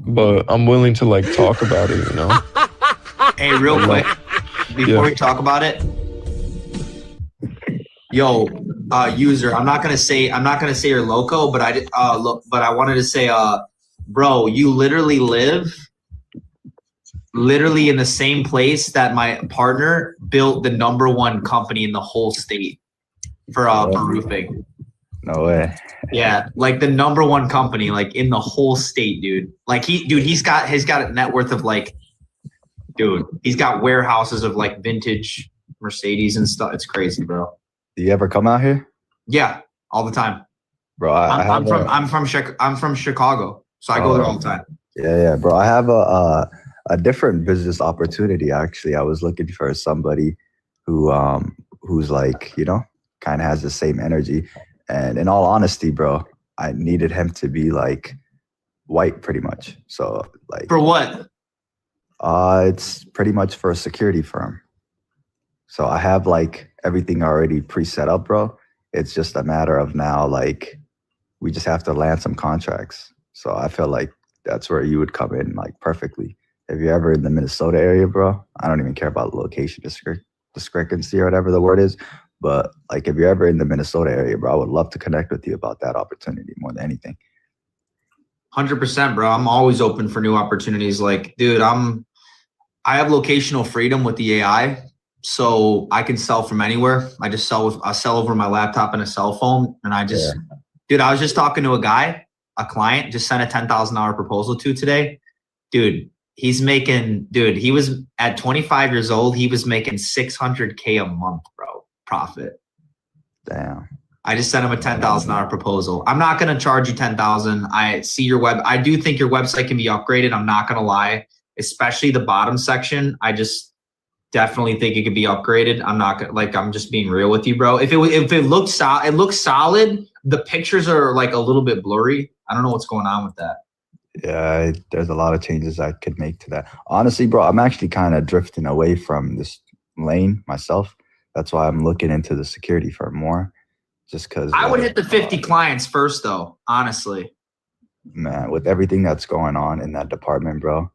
but I'm willing to like talk about it, you know? Hey, real quick, before we talk about it, yo, user, I'm not gonna say you're loco, but I wanted to say, bro, you literally live in the same place that my partner built the #1 company in the whole state for roofing. No way. Yeah, like the #1 company, like in the whole state, dude. Like he's got a net worth of like, dude, he's got warehouses of like vintage Mercedes and stuff. It's crazy, bro. Do you ever come out here? Yeah, all the time, bro. I'm from Chicago, so I go there all the time. Yeah, bro. I have a different business opportunity. Actually, I was looking for somebody who's like, you know, kind of has the same energy. And in all honesty, bro, I needed him to be like white, pretty much. So like for what? It's pretty much for a security firm. So I have like everything already pre-set up, bro. It's just a matter of now, like, we just have to land some contracts. So I feel like that's where you would come in like perfectly. If you're ever in the Minnesota area, bro, I don't even care about the location discrepancy or whatever the word is. But like, if you're ever in the Minnesota area, bro, I would love to connect with you about that opportunity more than anything. 100%, bro. I'm always open for new opportunities. Like, dude, I have locational freedom with the AI, so I can sell from anywhere. I sell over my laptop and a cell phone, and dude, I was just talking to a client, just sent a $10,000 proposal to today. Dude, he was at 25 years old, he was making $600K a month, bro, profit. Damn. I just sent him a $10,000 proposal. I'm not going to charge you $10,000. I see your I do think your website can be upgraded. I'm not going to lie, especially the bottom section. I just definitely think it could be upgraded. I'm not gonna, like, I'm just being real with you, bro. If it looks solid, it looks solid. The pictures are like a little bit blurry. I don't know what's going on with that. Yeah, there's a lot of changes I could make to that. Honestly, bro, I'm actually kind of drifting away from this lane myself. That's why I'm looking into the security firm more. Just because I would hit the 50 clients first, though, honestly. Man, with everything that's going on in that department, bro,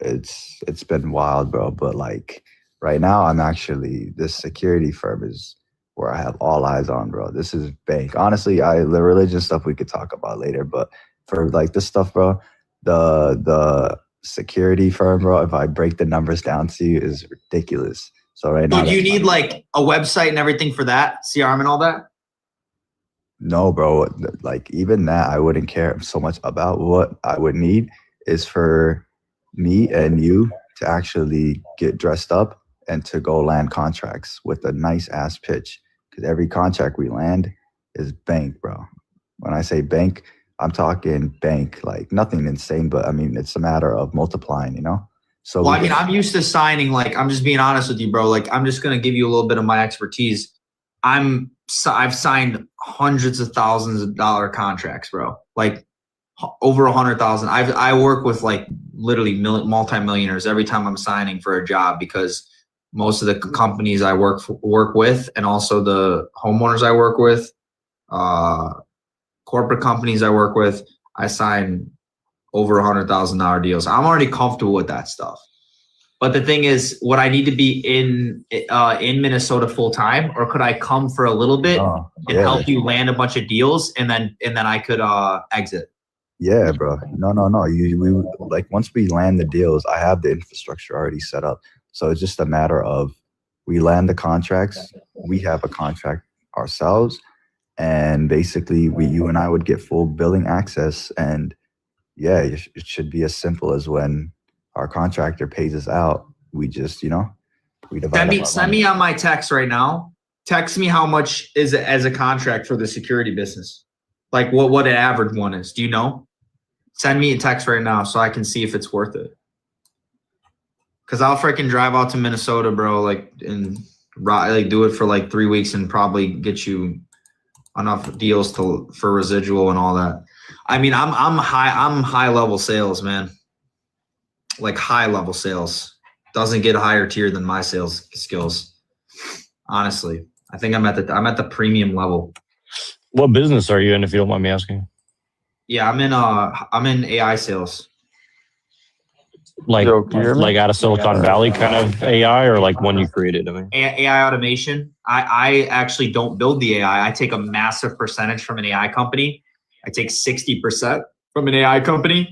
it's been wild, bro. But like right now, this security firm is where I have all eyes on, bro. This is bank. Honestly, the religion stuff we could talk about later, but for like this stuff, bro, the security firm, bro, if I break the numbers down to you, is ridiculous. So right now, do you need like a website and everything for that, CRM and all that? No, bro. Like even that, I wouldn't care so much about. What I would need is for me and you to actually get dressed up and to go land contracts with a nice ass pitch. Because every contract we land is bank, bro. When I say bank, I'm talking bank, like nothing insane, but I mean, it's a matter of multiplying, you know? So well, I mean, I'm used to signing, like, I'm just being honest with you, bro. Like, I'm just going to give you a little bit of my expertise. I've signed hundreds of thousands of dollar contracts, bro. Like over 100,000. I work with like literally multi-millionaires every time I'm signing for a job, because most of the companies I work with, and also the homeowners I work with, corporate companies I work with, I sign over $100,000 deals. I'm already comfortable with that stuff. But the thing is, would I need to be in Minnesota full time, or could I come for a little bit and help you land a bunch of deals, and then I could exit? Yeah, bro. No. We like, once we land the deals, I have the infrastructure already set up. So it's just a matter of we land the contracts, we have a contract ourselves, and basically you and I would get full billing access. And yeah, it should be as simple as when our contractor pays us out, we just, we divide. Send me on my text right now. Text me how much is it as a contract for the security business. Like what an average one is. Do you know? Send me a text right now so I can see if it's worth it. Cause I'll freaking drive out to Minnesota, bro, and do it for like 3 weeks and probably get you enough deals for residual and all that. I mean, I'm high level sales, man. Like high level sales. Doesn't get a higher tier than my sales skills. Honestly, I think I'm at the premium level. What business are you in, if you don't mind me asking? Yeah, I'm in AI sales. Like, Yo, can you hear me? like out of Silicon Valley kind of AI, or like one you created? I mean, AI automation. I actually don't build the AI. I take a massive percentage from an AI company. I take 60% from an AI company.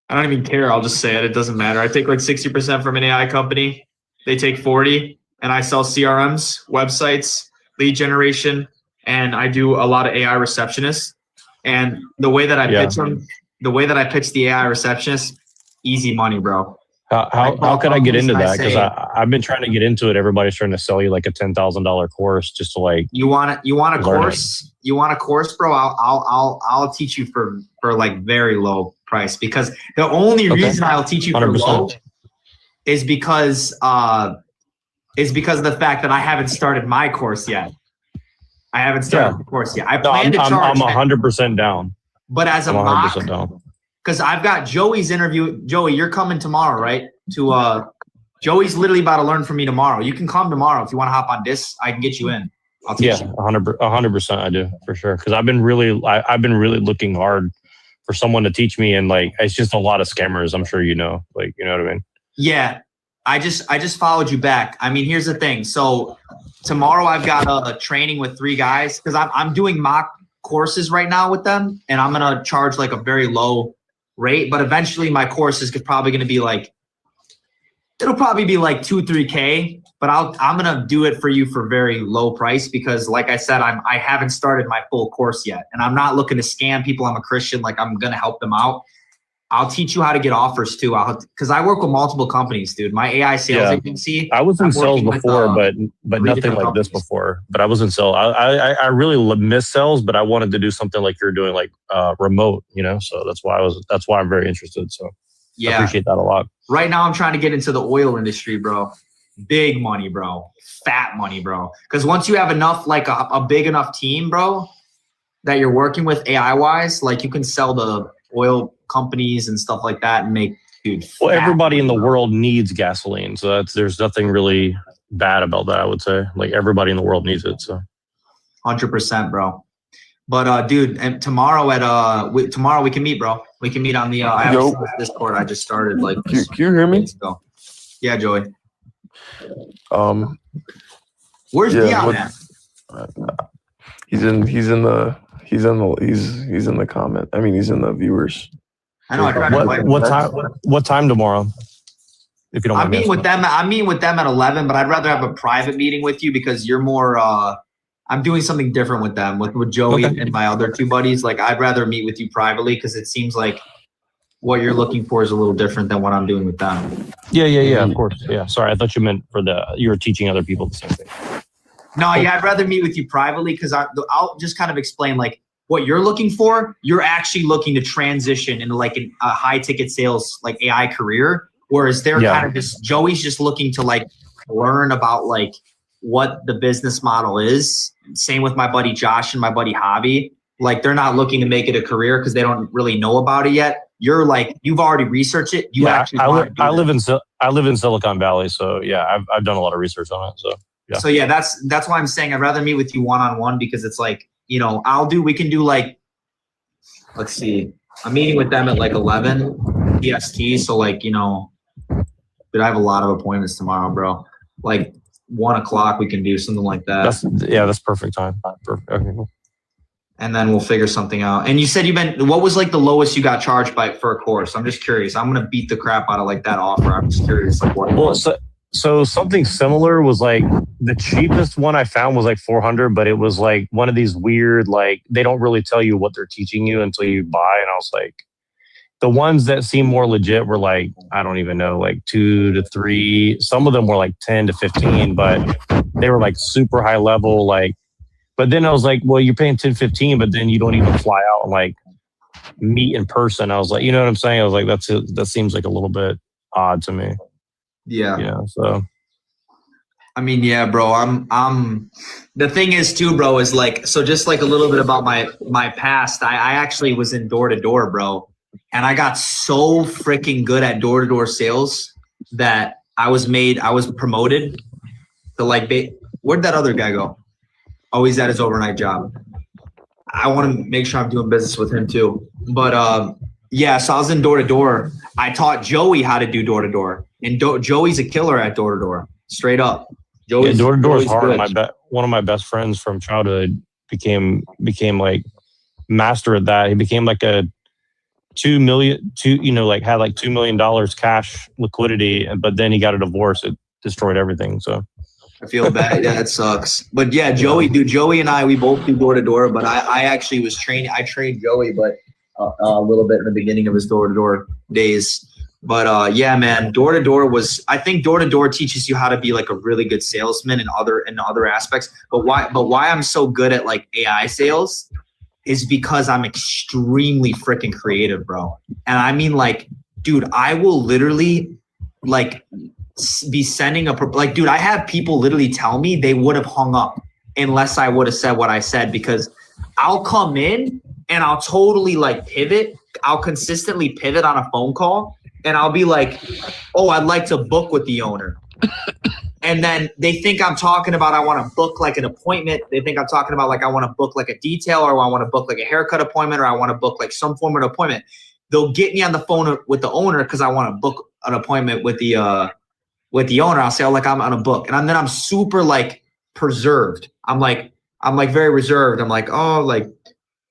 I don't even care. I'll just say it. It doesn't matter. I take like 60% from an AI company. They take 40, and I sell CRMs, websites, lead generation, and I do a lot of AI receptionists. And the way that I pitch them, the way that I pitch the AI receptionist, easy money, bro. how could I get into that? Because say, I've been trying to get into it. Everybody's trying to sell you like a $10,000 course just to like. You want a learn course? it. You want a course, bro? I'll teach you for like very low price, because the only reason I'll teach you for 100%. low is because of the fact that I haven't started my course yet. I haven't started the course yet. I plan to charge. I'm 100% down. But as a I'm mock, 100% down. because I've got Joey's interview. Joey, you're coming tomorrow, right? Joey's literally about to learn from me tomorrow. You can come tomorrow if you want to hop on this. I can get you in. I'll teach you. 100%. I do for sure. Because I've been really looking hard for someone to teach me, and like it's just a lot of scammers. I'm sure you know. Like, you know what I mean? Yeah, I just followed you back. I mean, here's the thing. So tomorrow I've got a training with 3 guys, because I'm doing mock courses right now with them, and I'm gonna charge like a very low rate. But eventually my course is probably gonna be like, it'll probably be like 2-3K. But I'm gonna do it for you for very low price, because like I said, I haven't started my full course yet, and I'm not looking to scam people. I'm a Christian. Like, I'm gonna help them out. I'll teach you how to get offers too. Because I work with multiple companies, dude. My AI sales agency. I was in sales before, but nothing like this before. But I was in sales. I really miss sales, but I wanted to do something like you're doing, like remote. You know, so that's why I'm very interested. So I appreciate that a lot. Right now, I'm trying to get into the oil industry, bro. Big money, bro. Fat money, bro. Because once you have enough, like a big enough team, bro, that you're working with AI wise, like you can sell to oil companies and stuff like that and make, dude. Well, everybody in the world needs gasoline, so there's nothing really bad about that. I would say, like, everybody in the world needs it. So, 100%, bro. But dude, and tomorrow tomorrow we can meet, bro. We can meet on the I have Discord. I just started like. Can you hear me? Yeah, Joey. Where's Dion at? He's in the comment. I mean, he's in the viewers. I know. What time tomorrow? If you don't mind. I'm meeting with them at 11, but I'd rather have a private meeting with you, because you're more. I'm doing something different with them, with Joey and my other 2 buddies. Like, I'd rather meet with you privately, because it seems like what you're looking for is a little different than what I'm doing with them. Yeah, of course. Yeah, sorry, I thought you meant you were teaching other people the same thing. No, yeah, I'd rather meet with you privately, because I'll just kind of explain like what you're looking for. You're actually looking to transition into like a high ticket sales, like AI career, whereas they're kind of just, Joey's just looking to like learn about like what the business model is. Same with my buddy Josh and my buddy Javi. Like, they're not looking to make it a career because they don't really know about it yet. You're like, you've already researched it. I live in Silicon Valley, so yeah, I've done a lot of research on it. So yeah. So yeah, that's why I'm saying I'd rather meet with you one-on-one, because it's like, you know, we can do like, let's see, I'm meeting with them at like 11 PST. So like, you know, dude, I have a lot of appointments tomorrow, bro. Like 1 o'clock, we can do something like that. That's perfect time. Perfect. Okay, cool. And then we'll figure something out. And you said what was like the lowest you got charged for a course? I'm just curious. I'm going to beat the crap out of like that offer. I'm just curious. Like, what? Well, so something similar was like, the cheapest one I found was like 400, but it was like one of these weird, like, they don't really tell you what they're teaching you until you buy. And I was like, the ones that seem more legit were like, I don't even know, like 2 to 3. Some of them were like 10 to 15, but they were like super high level. Like, but then I was like, well, you're paying 10, 15, but then you don't even fly out and like meet in person. I was like, you know what I'm saying? I was like, that seems like a little bit odd to me. Yeah. Yeah. So, I mean, yeah, bro, I'm the thing is too, bro, is like, so just like a little bit about my past, I actually was in door-to-door, bro. And I got so freaking good at door-to-door sales that I was promoted to like, where'd that other guy go? Oh, he's at his overnight job. I want to make sure I'm doing business with him too. But yeah, so I was in door to door. I taught Joey how to do door to door, and Joey's a killer at door to door. Straight up, Yeah, door to door is Joey's hard. good. One of my best friends from childhood became like master at that. He became like a $2 million, like had like $2 million cash liquidity, but then he got a divorce. It destroyed everything. So I feel bad. Yeah, it sucks. But yeah, Joey and I, we both do door to door. But I actually was training. I trained Joey, but a little bit in the beginning of his door to door days. But yeah, man, door to door was. I think door to door teaches you how to be like a really good salesman in other aspects. But why I'm so good at like AI sales is because I'm extremely freaking creative, bro. And I mean, like, dude, I will literally like be sending dude, I have people literally tell me they would have hung up unless I would have said what I said, because I'll come in and I'll totally like pivot. I'll consistently pivot on a phone call and I'll be like, oh, I'd like to book with the owner. And then they think I'm talking about I want to book like an appointment. They think I'm talking about like I want to book like a detail, or I want to book like a haircut appointment, or I want to book like some form of appointment. They'll get me on the phone with the owner because I want to book an appointment with the owner. I'll say, oh, like I'm on a book. And then I'm super like preserved. I'm like very reserved. I'm like, oh, like,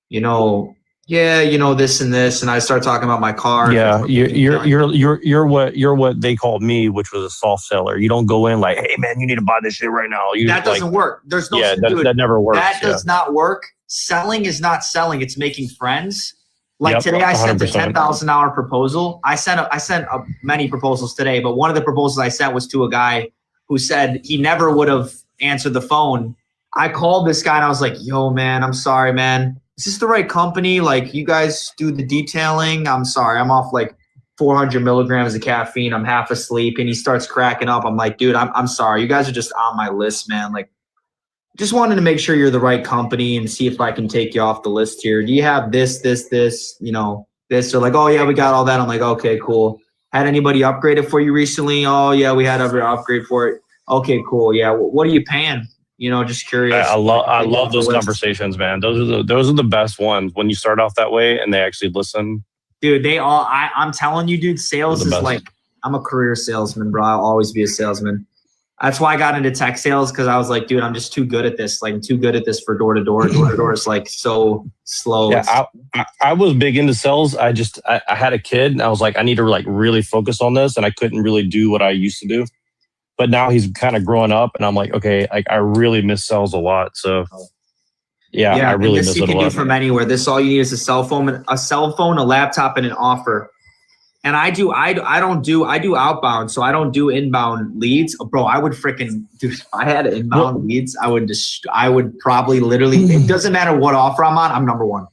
yeah, this and this. And I start talking about my car. yeah, you're what they called me, which was a soft seller. You don't go in like, hey man, you need to buy this shit right now. That doesn't work. There's no, that never works. That does not work. Selling is not selling. It's making friends. Like today, I sent 100%. a $10,000 proposal. I sent many proposals today, but one of the proposals I sent was to a guy who said he never would have answered the phone. I called this guy and I was like, yo, man, I'm sorry, man. Is this the right company? Like, you guys do the detailing? I'm sorry. I'm off like 400 milligrams of caffeine. I'm half asleep. And he starts cracking up. I'm like, dude, I'm sorry. You guys are just on my list, man. Like, just wanted to make sure you're the right company and see if I can take you off the list here. Do you have this, this? This? They're like, oh, yeah, we got all that. I'm like, okay, cool. Had anybody upgrade it for you recently? Oh, yeah, we had an upgrade for it. Okay, cool. Yeah, what are you paying? Just curious. I love those conversations, man. Those are the best ones when you start off that way and they actually listen. Dude, I'm telling you, dude, sales is like, I'm a career salesman, bro. I'll always be a salesman. That's why I got into tech sales, because I was like, dude, I'm just too good at this. Like, I'm too good at this for door to door. Door to door is like so slow. Yeah, I was big into sales. I had a kid and I was like, I need to like really focus on this, and I couldn't really do what I used to do. But now he's kind of growing up, and I'm like, okay, like I really miss sales a lot. So yeah, I really miss it a lot. This you can do from anywhere. This all you need is a cell phone, a laptop, and an offer. And I do outbound, so I don't do inbound leads. Bro, I would freaking, dude, if I had inbound leads, I would probably literally, it doesn't matter what offer I'm on, I'm number one.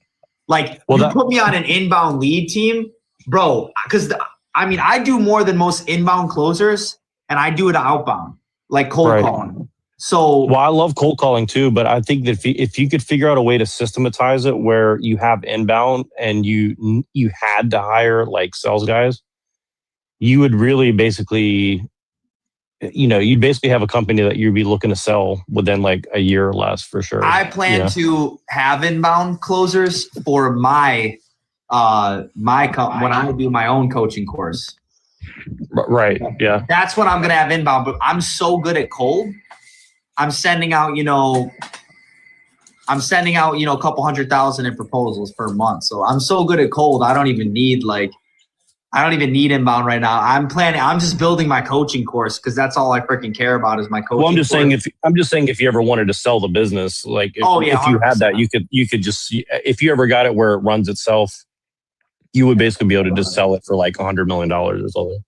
Like, put me on an inbound lead team, bro, because I do more than most inbound closers, and I do it outbound, like cold calling. So, well, I love cold calling too, but I think that if you could figure out a way to systematize it where you have inbound and you had to hire like sales guys, you would really basically, you'd basically have a company that you'd be looking to sell within like a year or less for sure. I plan to have inbound closers for my when I do my own coaching course. Right. Yeah. That's when I'm gonna have inbound. But I'm so good at cold. I'm sending out, a couple 100,000 in proposals per month. So I'm so good at cold. I don't even need inbound right now. I'm just building my coaching course, because that's all I freaking care about is my coaching. Well, I'm just saying if you ever wanted to sell the business, like if you had that, you could just, if you ever got it where it runs itself, you would basically be able to just sell it for like $100 million or something.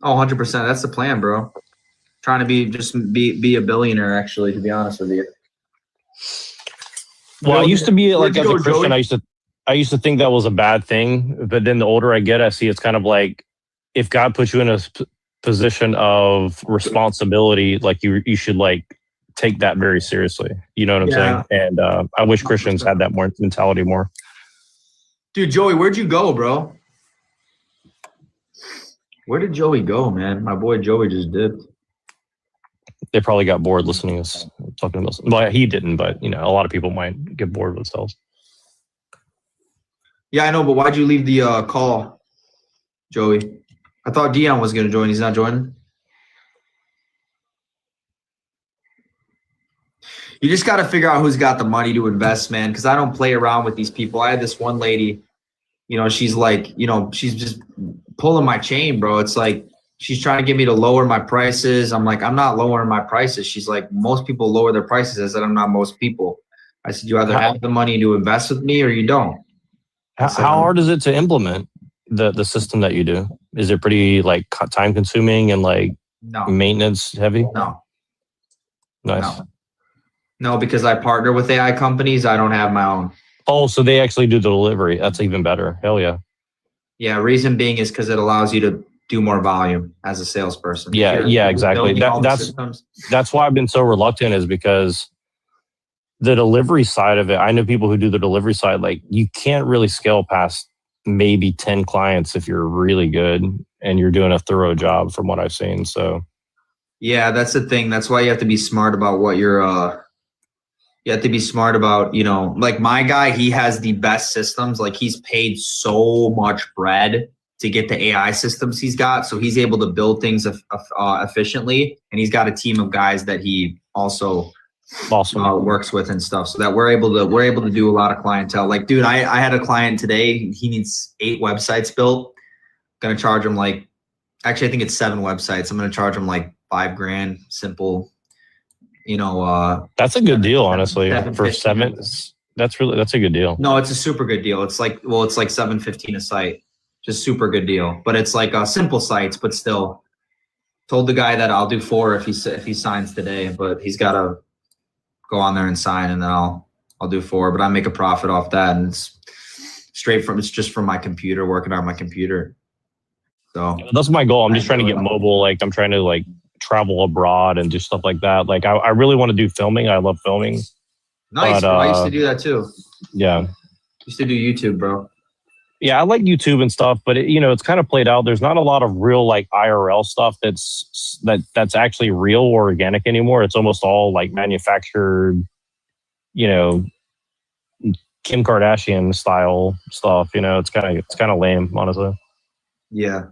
Oh, 100%. That's the plan, bro. Trying to be a billionaire, actually, to be honest with you. Well, I used to be like, as a Christian, I used to think that was a bad thing, but then the older I get, I see it's kind of like, if God puts you in a position of responsibility, like you should like take that very seriously. You know what I'm saying? And I wish Christians had that more mentality more. Dude, Joey, where'd you go, bro? Where did Joey go, man? My boy Joey just dipped. They probably got bored listening to us talking about. Well, he didn't, but a lot of people might get bored with themselves. Yeah, I know, but why'd you leave the call, Joey? I thought Dion was gonna join. He's not joining. You just got to figure out who's got the money to invest, man. Because I don't play around with these people. I had this one lady, she's like, she's just pulling my chain, bro. It's like she's trying to get me to lower my prices. I'm like, I'm not lowering my prices. She's like, most people lower their prices. I said, I'm not most people. I said, you either have the money to invest with me or you don't. How hard is it to implement the system that you do? Is it pretty like time consuming and like maintenance heavy? No. Nice. No, because I partner with AI companies. I don't have my own. Oh, so they actually do the delivery. That's even better. Hell yeah. Yeah. Reason being is because it allows you to do more volume as a salesperson. Yeah, exactly. That's why I've been so reluctant, is because the delivery side of it, I know people who do the delivery side, like you can't really scale past maybe 10 clients if you're really good and you're doing a thorough job from what I've seen. So yeah, that's the thing. That's why you have to be smart about what you're you have to be smart about, like my guy, he has the best systems. Like he's paid so much bread to get the AI systems he's got. So he's able to build things efficiently. And he's got a team of guys that he also works with and stuff. So that we're able to do a lot of clientele. Like, dude, I had a client today. He needs 8 websites built. Gonna charge him actually, I think it's 7 websites. I'm gonna charge him like $5,000, simple. That's a good deal, honestly. For 7, that's a good deal. No, it's a super good deal. It's like $7.15 a site, just super good deal. But it's like simple sites, but still. Told the guy that I'll do 4 if he signs today, but he's got to go on there and sign, and then I'll do 4. But I make a profit off that, and it's just from my computer, working on my computer. So that's my goal. I'm just trying to get mobile. Like I'm trying to like travel abroad and do stuff like that. Like I really want to do filming. I love filming. Nice. But, I used to do that too. Yeah. Used to do YouTube, bro. Yeah, I like YouTube and stuff, but it's kind of played out. There's not a lot of real like IRL stuff that's actually real or organic anymore. It's almost all like manufactured, Kim Kardashian style stuff. It's kind of lame, honestly. Yeah.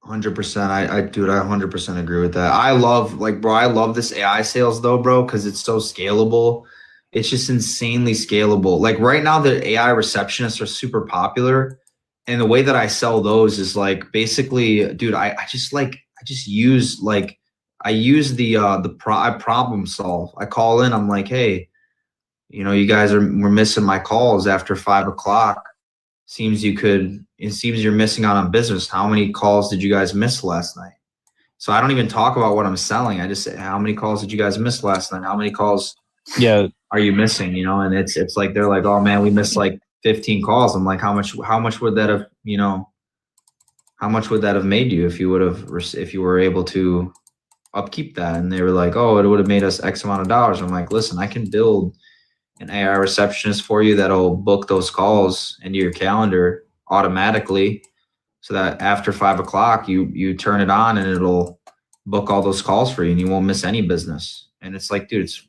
100%. I 100% agree with that. I love this AI sales though, bro, because it's so scalable. It's just insanely scalable. Like right now, the AI receptionists are super popular, and the way that I sell those is like basically, dude, I use the problem solve. I call in. I'm like, hey, you guys we're missing my calls after 5 o'clock. It seems you're missing out on business. How many calls did you guys miss last night? So I don't even talk about what I'm selling. I just say, how many calls did you guys miss last night? How many calls are you missing? And it's like, they're like, oh man, we missed like 15 calls. I'm like, how much would that have, how much would that have made you if you were able to upkeep that? And they were like, oh, it would have made us X amount of dollars. I'm like, listen, I can build an AI receptionist for you that'll book those calls into your calendar automatically, so that after 5 o'clock you turn it on and it'll book all those calls for you and you won't miss any business. And it's like, dude, it's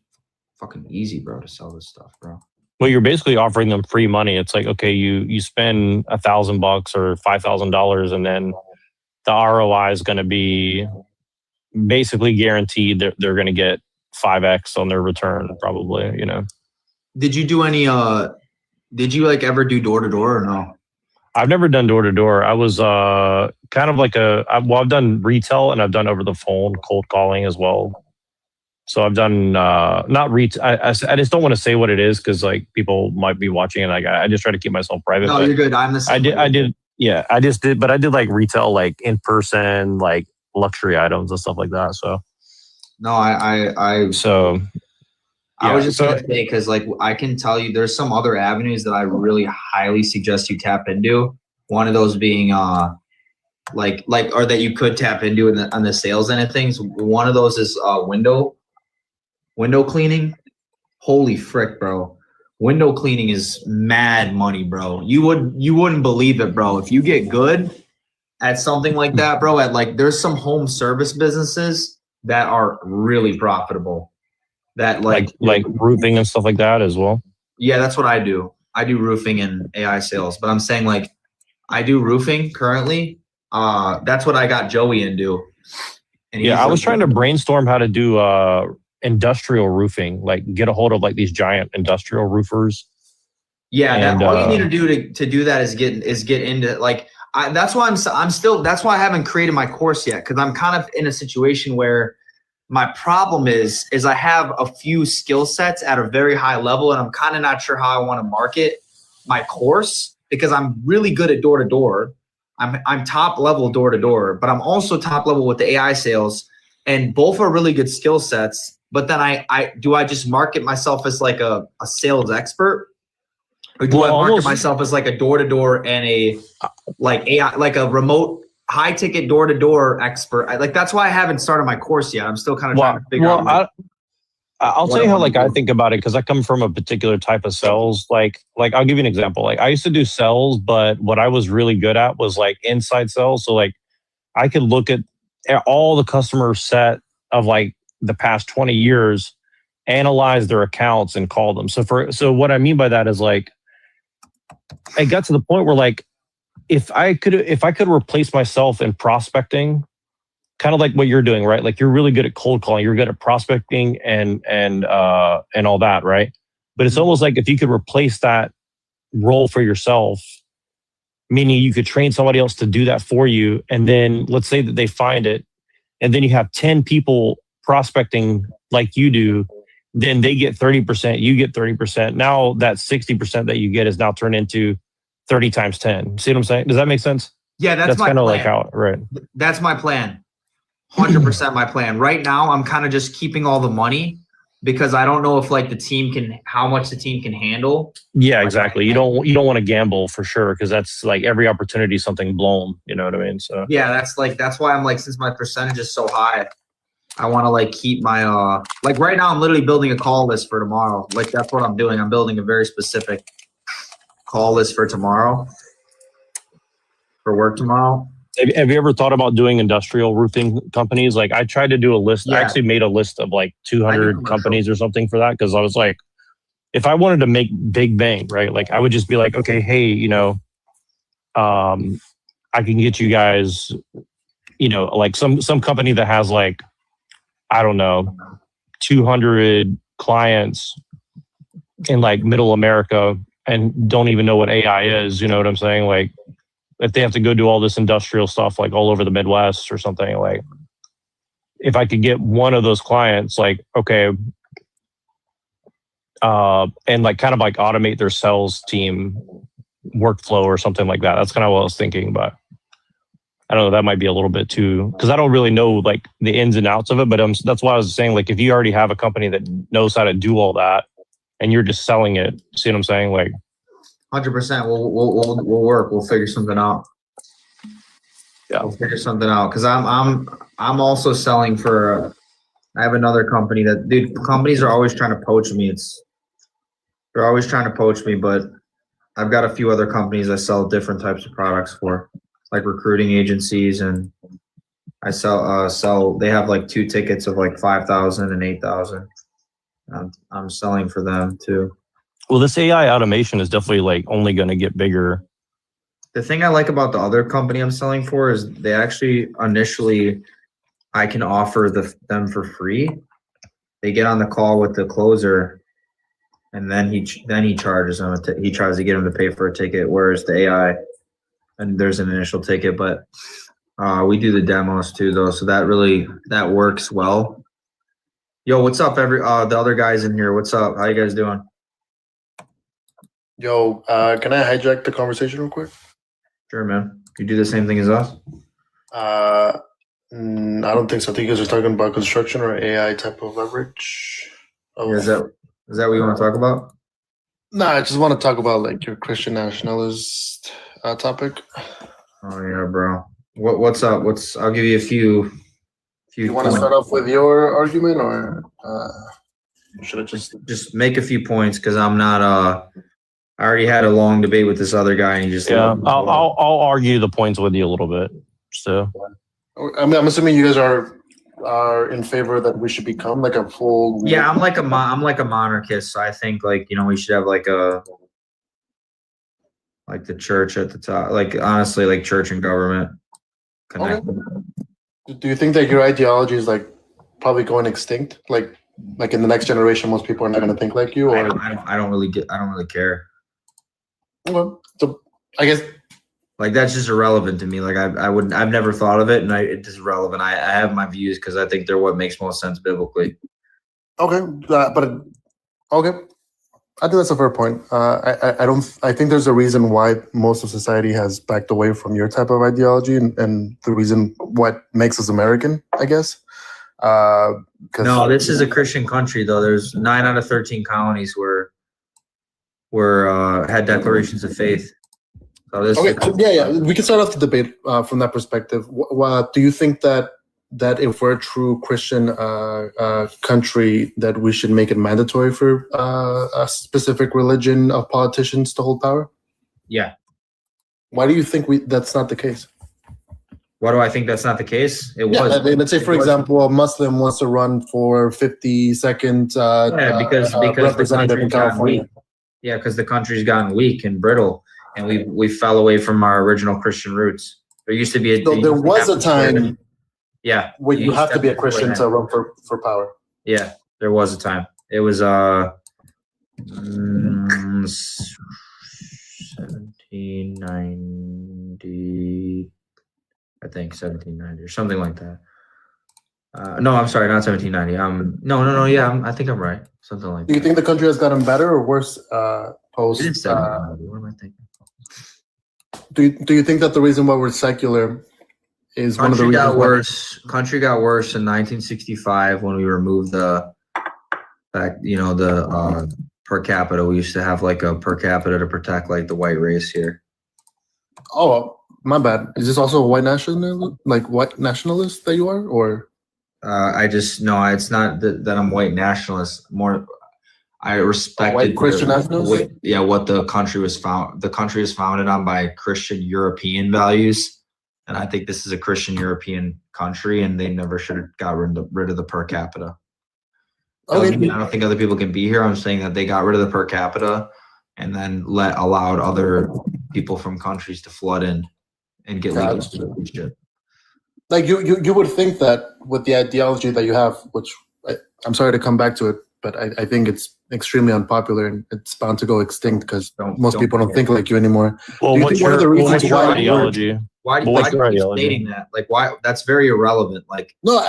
fucking easy, bro, to sell this stuff, bro. Well, you're basically offering them free money. It's like, okay, you spend $1,000 or $5,000, and then the ROI is going to be basically guaranteed. They're going to get 5x on their return, probably. Did you do any? Did you ever do door to door or no? I've never done door to door. I was kind of like I've done retail and I've done over the phone cold calling as well. So I've done not retail. I just don't want to say what it is because like people might be watching and I just try to keep myself private. No, you're good. I'm the same. I did. Yeah, I did like retail, like in person, like luxury items and stuff like that. So no, I was just gonna say, because like I can tell you there's some other avenues that I really highly suggest you tap into. One of those being or that you could tap into on the sales end of things. One of those is window cleaning. Holy frick, bro. Window cleaning is mad money, bro. You wouldn't believe it, bro. If you get good at something like that, bro, there's some home service businesses that are really profitable. That like roofing and stuff like that as well. Yeah, that's what I do. roofing and AI sales, but I'm saying like I do roofing currently. That's what I got Joey into. And Yeah, he's I was like, trying to brainstorm how to do industrial roofing, like get a hold of like these giant industrial roofers. yeah, that And all you need to do to do that is get into like that's why that's why I haven't created my course yet, because I'm kind of in a situation where my problem is I have a few skill sets at a very high level, and I'm kind of not sure how I want to market my course, because I'm really good at door to door. I'm top level door to door, but I'm also top level with the AI sales, and both are really good skill sets. But then I just market myself as like a sales expert, or do I market myself as like a door to door and a like AI, like a remote high ticket door to door expert? Like that's why I haven't started my course yet. I'm still kind of trying to figure out. Like, I'll tell you how like I think about it, because I come from a particular type of sales. Like I'll give you an example. Like I used to do sales, but what I was really good at was like inside sales. So like I could look at all the customer set of like the past 20 years, analyze their accounts and call them. So what I mean by that is like I got to the point where like if I could replace myself in prospecting, kind of like what you're doing, right? Like you're really good at cold calling, you're good at prospecting and all that, right? But it's almost like if you could replace that role for yourself, meaning you could train somebody else to do that for you, and then let's say that they find it, and then you have 10 people prospecting like you do, then they get 30%, you get 30%. Now that 60% that you get is now turned into 30 times 10. See what I'm saying? Does that make sense? Yeah, that's my kind of plan. like how, right? That's my plan. 100% my plan. Right now, I'm kind of just keeping all the money, because I don't know if like how much the team can handle. Yeah, exactly. You don't want to gamble for sure, because that's like every opportunity something blown. You know what I mean? So yeah, that's why I'm like, since my percentage is so high, I want to like keep my like right now I'm literally building a call list for tomorrow. Like that's what I'm doing. I'm building a very specific call list for tomorrow, for work tomorrow. have you ever thought about doing industrial roofing companies? Like I tried to do a list. Yeah. I actually made a list of like 200 companies or something for that, because I was like, if I wanted to make big bang, right? Like I would just be like, okay, hey, I can get you guys, like some company that has like, I don't know, 200 clients in like middle America and don't even know what AI is. You know what I'm saying? Like if they have to go do all this industrial stuff like all over the Midwest or something, like if I could get one of those clients, like, okay, and like kind of like automate their sales team workflow or something like that. That's kind of what I was thinking, but I don't know, that might be a little bit too, because I don't really know like the ins and outs of it. But that's why I was saying, like, if you already have a company that knows how to do all that and you're just selling it, see what I'm saying? Like 100%. We'll work. We'll figure something out. Yeah, we'll figure something out, because I'm also selling for. I have another company that, dude, companies are always trying to poach me. They're always trying to poach me, but I've got a few other companies I sell different types of products for, like recruiting agencies, and I sell. They have like 2 tickets of like 5,000 and 8,000. I'm selling for them too. Well, this AI automation is definitely like only going to get bigger. The thing I like about the other company I'm selling for is they actually initially, I can offer them for free. They get on the call with the closer, and then he charges them. He tries to get them to pay for a ticket. Whereas the AI, and there's an initial ticket, but we do the demos too, though. So that works well. Yo, what's up, the other guys in here? What's up? How you guys doing? Yo, can I hijack the conversation real quick? Sure, man. You do the same thing as us? I don't think so. I think you guys are talking about construction or AI type of leverage. Yeah, is that what you want to talk about? No, I just want to talk about like your Christian nationalist topic. Oh yeah, bro. What's up? I'll give you a few. You want to start off with your argument, or should I just make a few points, because I'm not I already had a long debate with this other guy, and he just I'll argue the points with you a little bit. So I'm assuming you guys are in favor that we should become like a full. Yeah, I'm like a monarchist. So I think like we should have like a like the church at the top. Like honestly, like church and government connected. Do you think that your ideology is like probably going extinct? Like in the next generation, most people are not going to think like you, or I don't really care. well, so I guess Like that's just irrelevant to me. Like I've never thought of it, and it's just irrelevant. I have my views because I think they're what makes most sense biblically. okay, but okay. I think that's a fair point. I don't. I think there's a reason why most of society has backed away from your type of ideology, and the reason what makes us American, I guess. No, this is a Christian country, though. There's 9 out of 13 colonies were had declarations of faith. So this okay, so yeah, we can start off the debate from that perspective. Do you think that if we're a true Christian country, that we should make it mandatory for a specific religion of politicians to hold power? Yeah. Why do you think that's not the case? Why do I think that's not the case? It Yeah, was. I mean, let's say, for example, a Muslim wants to run for 52nd because representative in California. Yeah, because the country's gotten weak and brittle, and we fell away from our original Christian roots. There used to be a. So there was a time. Yeah. Where you have to be a Christian to run for power. Yeah, there was a time. It was 1790. I think 1790 or something like that. No, I'm sorry, not 1790. No. Yeah, I think I'm right. Something like that. Do you think the country has gotten better or worse post? It is 1790. What am I thinking? Do you think that the reason why we're secular is one of the reasons? Country got worse in 1965 when we removed the per capita. We used to have like a per capita to protect like the white race here. Oh, my bad. Is this also a white nationalist, that you are, or? It's not that I'm white nationalist. More, I respected white Christian nationalist. What the country was found. The country is founded on by Christian European values, and I think this is a Christian European country, and they never should have got rid of the per capita. Okay. I don't think other people can be here. I'm saying that they got rid of the per capita, and then allowed other people from countries to flood in and get legal citizenship. Like you would think that with the ideology that you have, which I'm sorry to come back to it, but I think it's extremely unpopular and it's bound to go extinct because most people don't think like you anymore. Well, what's your ideology? Why do you stating that? Like, why? That's very irrelevant. Like, no,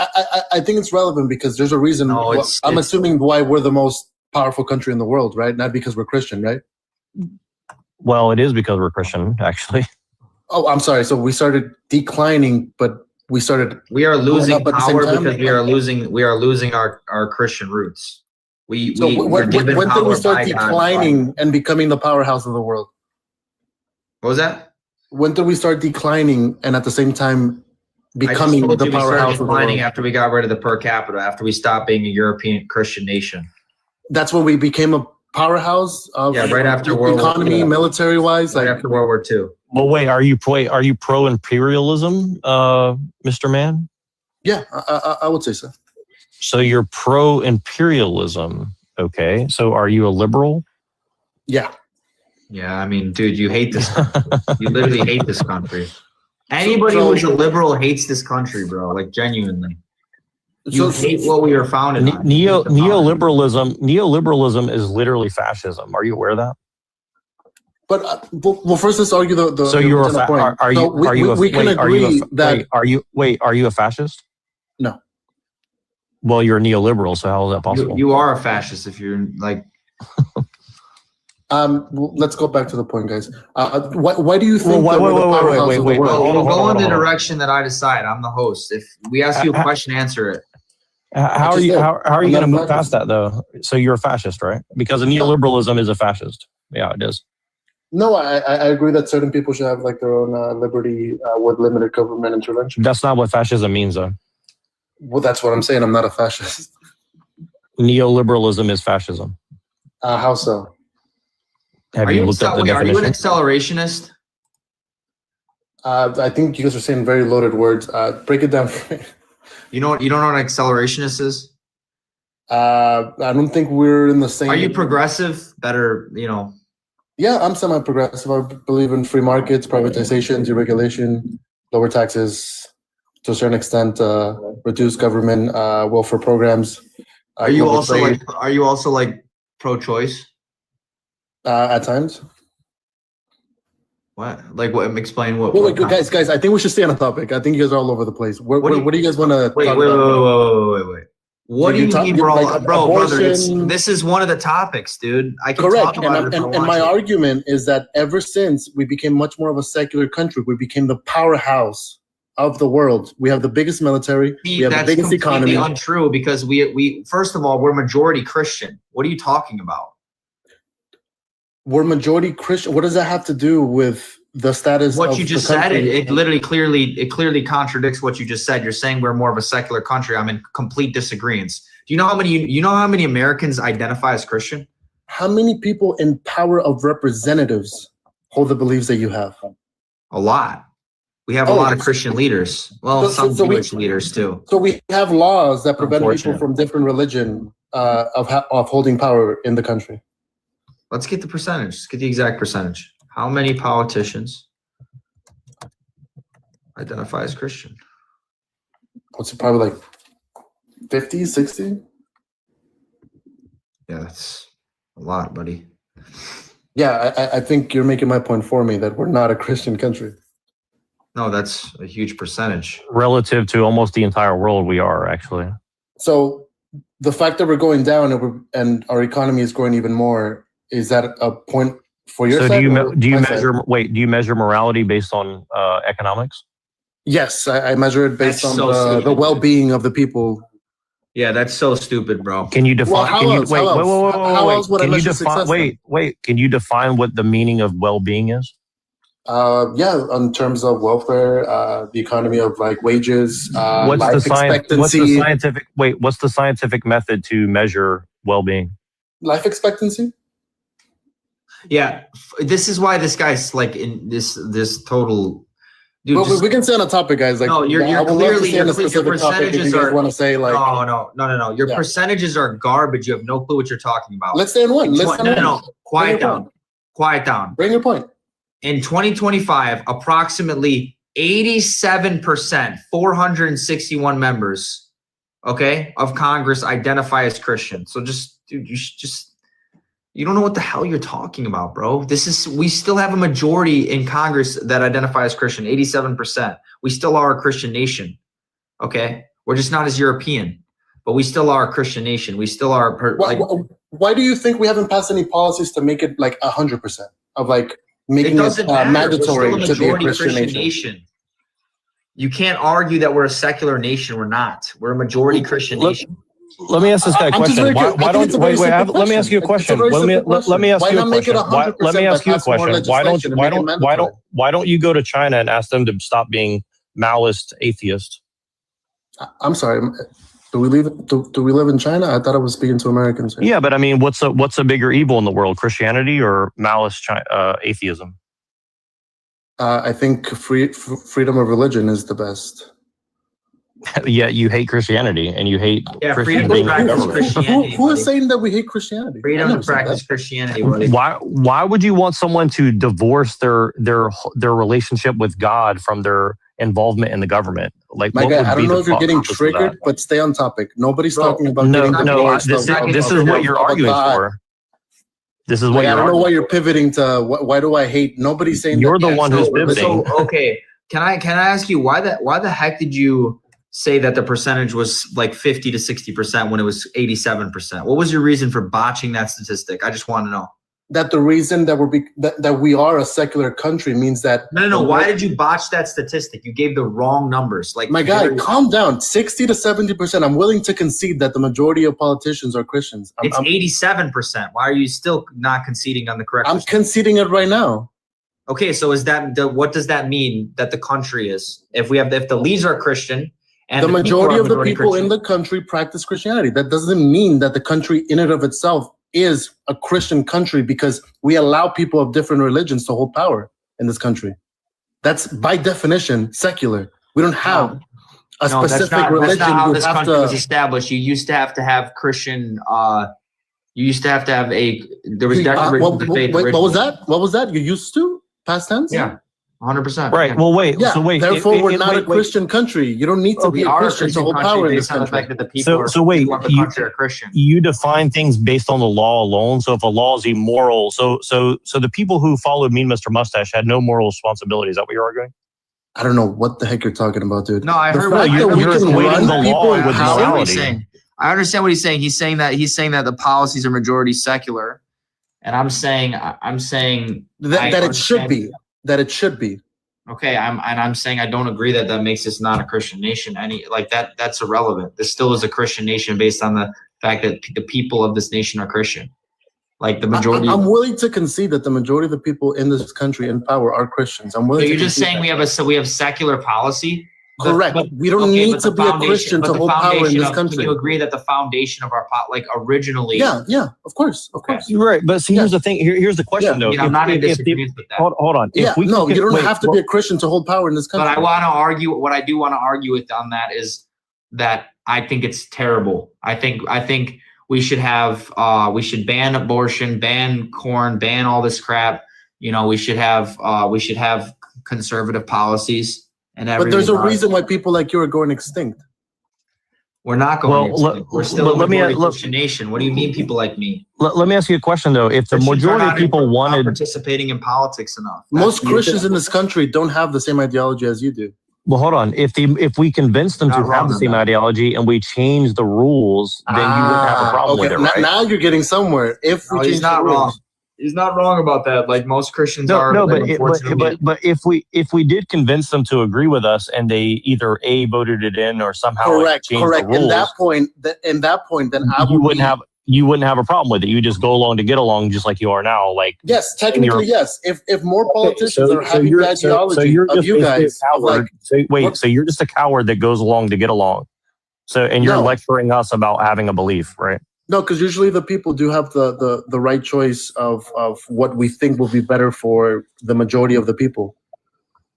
I think it's relevant because there's a reason. I'm assuming why we're the most powerful country in the world, right? Not because we're Christian, right? Well, it is because we're Christian, actually. Oh, I'm sorry. So we started declining, but we are losing power because we are losing our Christian roots. When did we start declining and becoming the powerhouse of the world? What was that? When did we start declining and at the same time becoming the powerhouse of the world? After we got rid of the per capita, after we stopped being a European Christian nation. That's when we became a powerhouse of right after World economy, War II. Military wise, right after World War II. Well, wait, are you pro imperialism, Mr. Man? Yeah, I would say so. So you're pro imperialism, okay? So are you a liberal? Yeah. Yeah, I mean, dude, you hate this. You literally hate this country. Anybody who's a liberal hates this country, bro. Like genuinely. You hate what we were founded on. Neoliberalism is literally fascism. Are you aware of that? But well, first let's argue the. So you're a point. Are you a fascist? No. Well, you're a neoliberal, so how is that possible? You are a fascist if you're like. Let's go back to the point, guys. Why do you think? Wait. We'll go in the direction that I decide. I'm the host. If we ask you a question, answer it. How are you going to move past that though? So you're a fascist, right? Because neoliberalism is a fascist. Yeah, it is. No, I agree that certain people should have like their own liberty with limited government intervention. That's not what fascism means, though. Well, that's what I'm saying. I'm not a fascist. Neoliberalism is fascism. How so? Have you looked up the definition? Are you an accelerationist? I think you guys are saying very loaded words. Break it down. You don't know what an accelerationist is? I don't think we're in the same. Are you progressive? Better, Yeah, I'm semi-progressive. I believe in free markets, privatization, deregulation, lower taxes, to a certain extent, reduce government welfare programs. Are you global also trade, like pro-choice? at times? What? Like what? Explain what. Wait, guys, I think we should stay on a topic. I think you guys are all over the place. What do you guys want to Wait, talk wait, about? wait. What So do you mean, bro? like Brother, abortion? this is one of the topics, dude. I can Correct. talk about it if I And want my to. argument is that ever since we became much more of a secular country, we became the powerhouse of the world. We have the biggest military. We have the That's biggest completely economy. untrue because we first of all we're majority Christian. What are you talking about? We're majority Christian. What does that have to do with the status What of you just the said, country? it literally clearly contradicts what you just said. You're saying we're more of a secular country. I'm in complete disagreement. Do you know how many Americans identify as Christian? How many people in power of representatives hold the beliefs that you have? A lot. We have a lot of Christian leaders. Well, some Jewish leaders too. So we have laws that prevent people Unfortunate. from different religion of holding power in the country. Let's get the percentage. Let's get the exact percentage. How many politicians identify as Christian? What's it, probably like 50, 60? Yeah, that's a lot, buddy. Yeah, I think you're making my point for me that we're not a Christian country. No, that's a huge percentage. Relative to almost the entire world, we are actually. So the fact that we're going down and our economy is growing even more, is that a point for your So side? do you my side? measure morality based on economics? Yes, I measure it based That's on so the stupid. well-being of the people. Yeah, that's so stupid, bro. Can you define? Well, how can you else? wait? How Wait, else? wait, wait, wait, How wait. else would I Can you measure define? success then? Wait. Can you define what the meaning of well-being is? Yeah, in terms of welfare, the economy of like wages, What's life the science? expectancy. What's the scientific method to measure well-being? Life expectancy? Yeah, this is why this guy's like in this total. Dude, Well, just, we can stay on a topic, guys. Like, no, you're I would love to clearly stay on a your specific topic if you percentages guys are. want to say like. No. Your Yeah. percentages are garbage. You have no clue what you're talking about. Let's stay on one. No. Quiet Bring your down. Quiet down. Bring your point. In 2025, approximately 87%, 461 members, okay, of Congress identify as Christian. So dude, you don't know what the hell you're talking about, bro. We still have a majority in Congress that identify as Christian, 87%. We still are a Christian nation, okay? We're just not as European, but we still are a Christian nation. We still are Why do you think we haven't passed any policies to make it like 100% of like making it mandatory to be a Christian nation? You can't argue that we're a secular nation. We're not. We're a majority Christian nation. Let me ask this guy a question. Why don't wait? Let me ask you a question. Let me ask you a question. Let me ask you a question. Why don't you go to China and ask them to stop being Maoist atheists? I'm sorry. Do we live in China? I thought I was speaking to Americans. Yeah, but I mean, what's a bigger evil in the world, Christianity or Maoist atheism? I think freedom of religion is the best. Yeah, you hate Christianity and you hate freedom Christians to practice Christianity. Who is saying that we hate Christianity? Freedom to practice Christianity. Buddy. Why would you want someone to divorce their relationship with God from their involvement in the government? Like, my guy, I don't know if you're getting process of that? triggered, but stay on topic. Nobody's talking about No. getting divorced. This is what you're arguing for. This is what I don't know why you're pivoting to. Why do I hate? Nobody's saying you're the one who's pivoting. So okay, can I ask you why the heck did you say that the percentage was like 50 to 60% when it was 87%? What was your reason for botching that statistic? I just want to know. That the reason that we are a secular country means that no. Why did you botch that statistic? You gave the wrong numbers. Like, my guy, calm down. 60 to 70%. I'm willing to concede that the majority of politicians are Christians. It's 87%. Why are you still not conceding on the correct? I'm conceding it right now. Okay, so what does that mean that the country is? If the leaders are Christian and the majority of the people Christian, in the country practice Christianity, that doesn't mean that the country in and of itself is a Christian country because we allow people of different religions to hold power in this country. That's by definition secular. We don't have a specific religion. That's not how this country was established. You used to have Christian You used to have there was declarations of faith. Wait, what was originally. that? What was that? You used to? Past tense? Yeah, 100%. Right. Yeah. Well, wait. Yeah. So wait. Therefore, we're not a wait. Christian country. You don't need to be We a are a Christian to Christian hold country power in this based on the fact country. that the people So wait, of the country are Christian. You define things based on the law alone. So if a law is immoral, so the people who followed Mean Mr. Mustache had no moral responsibility. Is that what you're arguing? I don't know what the heck you're talking about, dude. No, I The heard fact what that we you're can equating run the people law in with power. morality. I understand what he's saying. He's saying that the policies are majority secular, and I'm saying that it should be. That it should be. Okay, I'm saying I don't agree that makes us not a Christian nation. That's irrelevant. This still is a Christian nation based on the fact that the people of this nation are Christian. Like the majority. I'm willing to concede that the majority of the people in this country in power are Christians. I'm willing. So you're to just saying that. we have secular policy. Correct. We don't need to be a Christian to hold power in this country. Can you agree that the foundation of our originally? Yeah, of course. You're right. But see, here's the thing. Here's the question, though. I'm not in disagreement with that. Hold on. Yeah, you don't have to be a Christian to hold power in this country. But I want to argue. What I do want to argue with on that is that I think it's terrible. I think we should ban abortion, ban corn, ban all this crap. We should have conservative policies. But there's a reason why people like you are going extinct. We're not going extinct. We're still a Christian nation. What do you mean, people like me? Let me ask you a question, though. If the majority of people wanted participating in politics enough, most Christians in this country don't have the same ideology as you do. Well, hold on. If we convince them to have the same ideology and we change the rules, then you wouldn't have a problem with it, right? Now you're getting somewhere. If we change the rules. He's not wrong about that. Like most Christians are. No, but if we did convince them to agree with us and they either voted it in or somehow correct. The rules, in that point, then you wouldn't have a problem with it. You just go along to get along, just like you are now. Like yes, technically yes. If more politicians are having the ideology of you guys, so you're just a coward that goes along to get along. So and you're lecturing us about having a belief, right? No, because usually the people do have the right choice of what we think will be better for the majority of the people.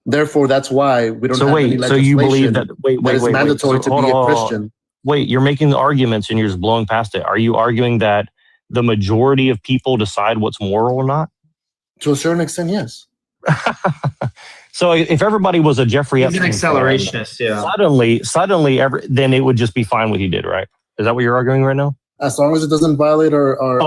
Therefore, that's why we don't have any legislation. So you believe that it's mandatory to be a Christian. Wait, you're making the arguments and you're just blowing past it. Are you arguing that the majority of people decide what's moral or not? To a certain extent, yes. So if everybody was a Jeffrey Epstein, he's an accelerationist, suddenly, then it would just be fine what he did, right? Is that what you're arguing right now? As long as it doesn't violate our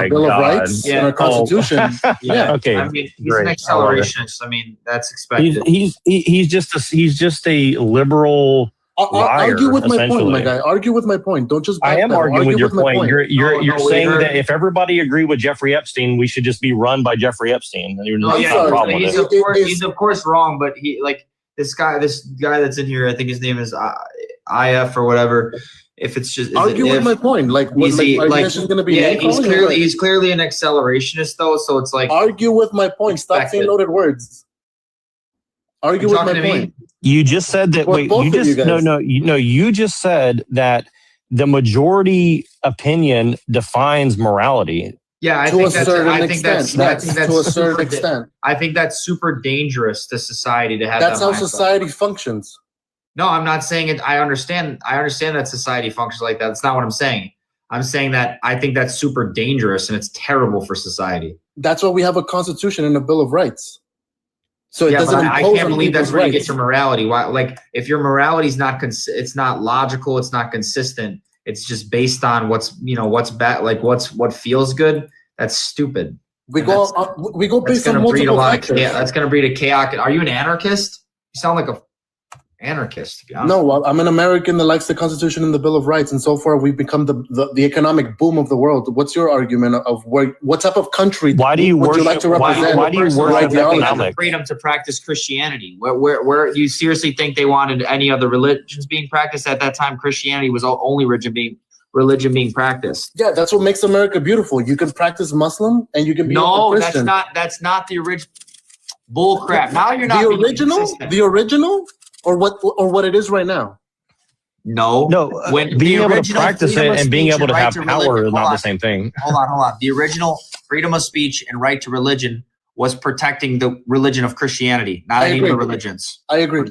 Bill of Rights and our Constitution. Yeah. Okay. I mean, he's an accelerationist. I mean, that's expected. He's just a liberal. Argue with my point, my essentially. guy. Argue with my point. Don't just. I am arguing with your point. You're saying heard- that if everybody agreed with Jeffrey Epstein, we should just be run by Jeffrey Epstein. And you're not a problem with it. He's of course wrong, but this guy that's in here, I think his name is IF or whatever. If it's just argue with my point, he's going to be. Yeah, he's clearly an accelerationist though, so it's like argue with my point. Stop saying loaded words. Argue with my point. You just said that. Well, wait, you just you just said that the majority opinion defines morality. Yeah, I think that's super dangerous to society to have. That's how society functions. No, I'm not saying it. I understand that society functions like that. That's not what I'm saying. I'm saying that I think that's super dangerous and it's terrible for society. That's why we have a constitution and a Bill of Rights. So it doesn't. I can't believe that's where you get your morality. Why? Like, if your morality is not it's not logical, it's not consistent. It's just based on what's bad, like what feels good. That's stupid. We go based on multiple factors. Yeah, that's going to breed a chaos. Are you an anarchist? You sound like a anarchist, to be honest. No, I'm an American that likes the Constitution and the Bill of Rights, and so far we've become the economic boom of the world. What's your argument of what type of country? Why do you would you like to represent? Why do you worship economics? Freedom to practice Christianity. Where you seriously think they wanted any other religions being practiced at that time? Christianity was the only religion being practiced. Yeah, that's what makes America beautiful. You can practice Muslim and you can be a Christian. That's not the original bull crap. Now you're not the original. Or what it is right now? No. When being able to practice it and being able to have power is not the same thing. Hold on. The original freedom of speech and right to religion was protecting the religion of Christianity, not any other religions. I agree.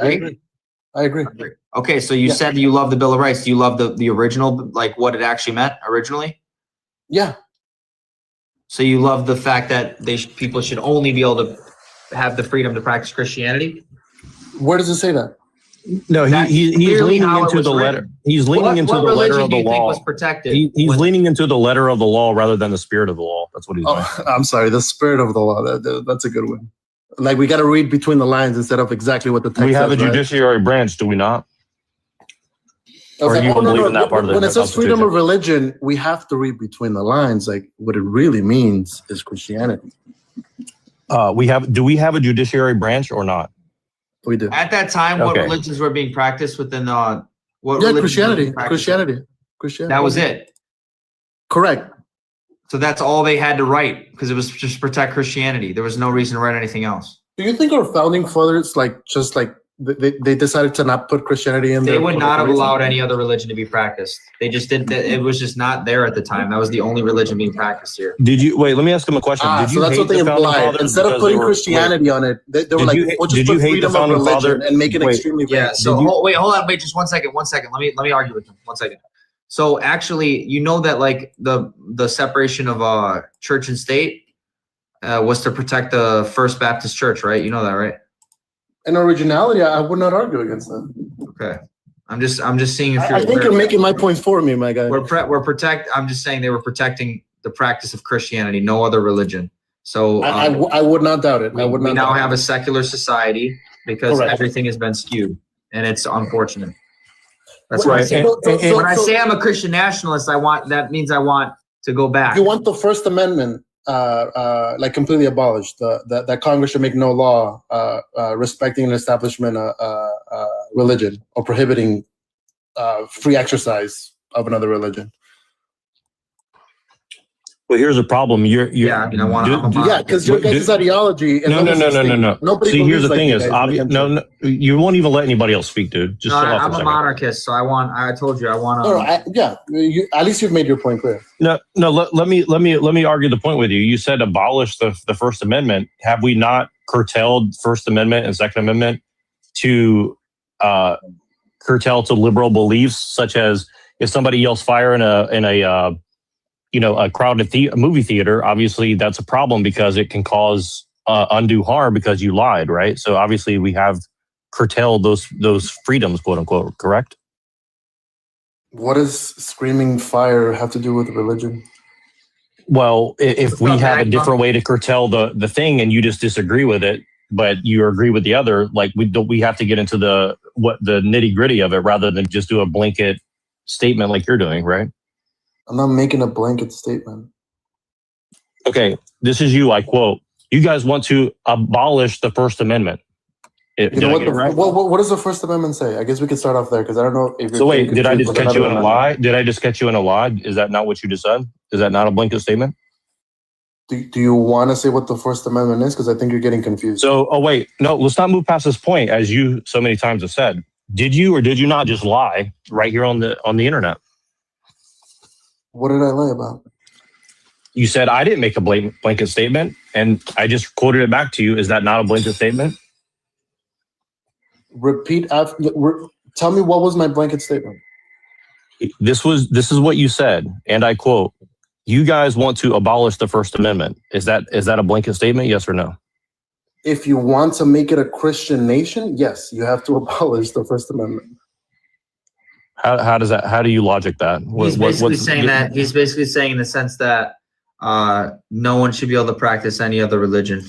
Okay, so you said you love the Bill of Rights. Do you love the original, like what it actually meant originally? Yeah. So you love the fact that people should only be able to have the freedom to practice Christianity? Where does it say that? No, That's he's clearly leaning how it into was the written. letter. He's leaning into What the letter religion of do the you think law. was protected? He's leaning into the letter of the law rather than the spirit of the law. That's what he's doing. Oh, I'm sorry. The spirit of the law. That's a good one. Like we got to read between the lines instead of exactly what the text We have says, a right? judiciary branch, do we not? Or Okay. you don't believe in that part of the When it says freedom Constitution? of religion, we have to read between the lines. Like what it really means is Christianity. Do we have a judiciary branch or not? We do. At that time, what Okay. religions were being practiced within what Yeah, religions were Christianity. being practiced? Christianity. That was it. Correct. So that's all they had to write because it was just protect Christianity. There was no reason to write anything else. Do you think our founding fathers, they decided to not put Christianity in there? They would not have allowed any other religion to be practiced. They just didn't. It was just not there at the time. That was the only religion being practiced here. Did you wait? Let me ask him a question. Did you So that's hate what they the founding implied. fathers Instead of because putting they were- Christianity on it, they were Did like, you- we'll just did put you hate the freedom of founding religion father- and make it wait. extremely Yeah. vague. So Did you- hold on. Wait, just 1 second. 1 second. Let me argue with him. 1 second. So actually, you know that like the separation of church and state was to protect the First Baptist Church, right? You know that, right? In originality, I would not argue against that. Okay. I'm just seeing if you're. I think aware you're of making that. my point for me, my guy. I'm just saying they were protecting the practice of Christianity, no other religion. So I would not doubt it. I would we not now doubt have it. a secular society because Correct. everything has been skewed, and it's unfortunate. That's Well, why I Right. say And- when I say I'm a Christian nationalist, that means I want to go back. You want the First Amendment like completely abolished. That Congress should make no law respecting an establishment religion or prohibiting free exercise of another religion. Well, here's a problem. Yeah, I mean, I want. I'm a Yeah, because your guys' ideology. is No. almost extinct. No. Nobody See, here's believes the like thing: you is guys when it comes to- no, you won't even let anybody else speak, dude. Just No, shut off I'm for a a second. monarchist, so I told you I want to. At least you've made your point clear. No. Let me argue the point with you. You said abolish the First Amendment. Have we not curtailed First Amendment and Second Amendment to curtail to liberal beliefs, such as if somebody yells fire in a crowded movie theater? Obviously, that's a problem because it can cause undue harm because you lied, right? So obviously, we have curtailed those freedoms, quote unquote. Correct? What does screaming fire have to do with religion? Well, if we Well, have a Magma. different way to curtail the thing, and you just disagree with it, but you agree with the other, like we have to get into the nitty gritty of it rather than just do a blanket statement like you're doing, right? I'm not making a blanket statement. Okay, this is you. I quote: "You guys want to abolish the First Amendment." You Did know I what? get it right? What does the First Amendment say? I guess we could start off there because I don't know if. So wait, did I just catch you in a another- lie? Did I just catch you in a lie? Is that not what you just said? Is that not a blanket statement? Do you want to say what the First Amendment is? Because I think you're getting confused. So, wait, no, let's not move past this point. As you so many times have said, did you or did you not just lie right here on the internet? What did I lie about? You said I didn't make a blanket statement, and I just quoted it back to you. Is that not a blanket statement? Repeat after. Tell me what was my blanket statement. This is what you said, and I quote: "You guys want to abolish the First Amendment." Is that a blanket statement? Yes or no? If you want to make it a Christian nation, yes, you have to abolish the First Amendment. How does that? How do you logic that? He's basically saying that. He's basically saying in the sense that no one should be able to practice any other religion.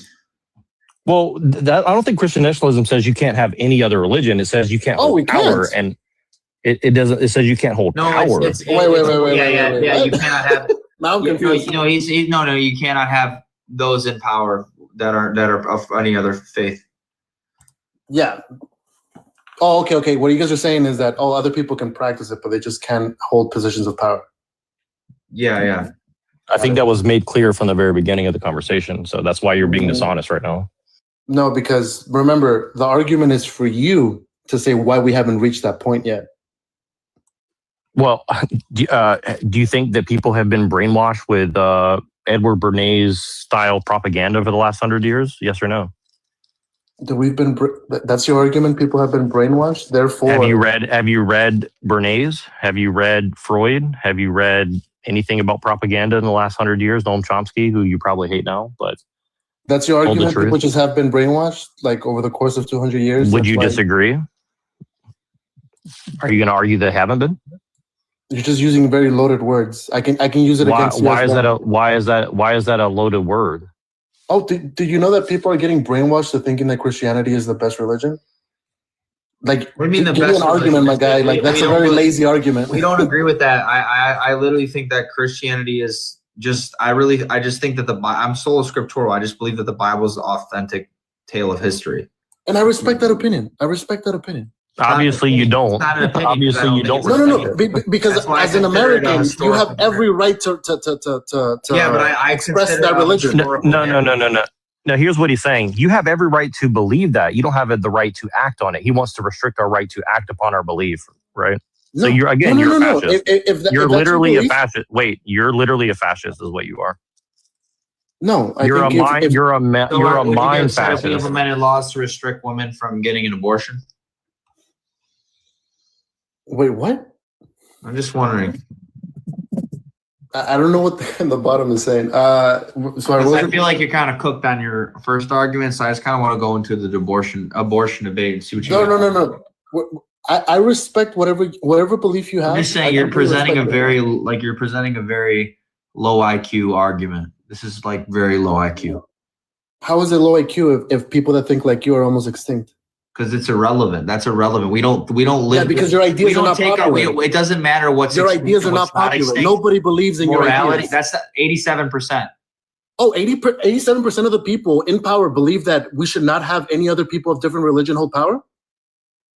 Well, I don't think Christian nationalism says you can't have any other religion. It says you can't hold we power, can't. and it doesn't. It says you can't hold No, power. Wait. Yeah. You cannot have. Now I'm You confused. know, you cannot have those in power that are of any other faith. Yeah. Oh, okay. What you guys are saying is that other people can practice it, but they just can't hold positions of power. Yeah. I think that was made clear from the very beginning of the conversation. So that's why you're being dishonest right now. No, because remember, the argument is for you to say why we haven't reached that point yet. Well, do you think that people have been brainwashed with Edward Bernays style propaganda for the last 100 years? Yes or no? That's your argument? People have been brainwashed. Therefore, Have you read Bernays? Have you read Freud? Have you read anything about propaganda in the last 100 years. Noam Chomsky, who you probably hate now, but That's your told the argument. truth. People just have been brainwashed, like over the course of 200 years. Would That's you why disagree? Are you going to argue they haven't been? You're just using very loaded words. I can use it against you. Why as is well. why is that a loaded word? Oh, do you know that people are getting brainwashed to thinking that Christianity is the best religion? Like, What do you mean the give me best an argument, my guy. Like, that's a very lazy argument. We don't agree with that. I literally think that Christianity is just. I just think that I'm sola scriptural. I just believe that the Bible is the authentic tale of history. And I respect that opinion. I respect that opinion. Obviously, you don't. It's not an opinion, Obviously, you don't. No. Because That's why I as an consider it a American, you historical have every right to yeah, but I express consider that it a religion. historical No. Now, here's what he's saying. You have every right to believe that. You don't have the right to act on it. He wants to restrict our right to act upon our belief, right? So you're a fascist. You're literally a fascist. Wait, you're literally a fascist is what you are. No, You're a mind fascist. We implemented laws to restrict women from getting an abortion. Wait, what? I'm just wondering. I don't know what the bottom is saying. Sorry, I feel like you're kind of cooked on your first argument, so I just kind of want to go into the abortion debate and see what you. No. I respect whatever belief you have. I'm just saying you're presenting a very low IQ argument. This is like very low IQ. How is it low IQ if people that think like you are almost extinct? Because it's irrelevant. That's irrelevant. We don't live. Yeah, because your ideas are not popular. It doesn't matter what's your ideas are not popular. Nobody believes in morality. Your ideas. That's 87%. Oh, 87% of the people in power believe that we should not have any other people of different religion hold power?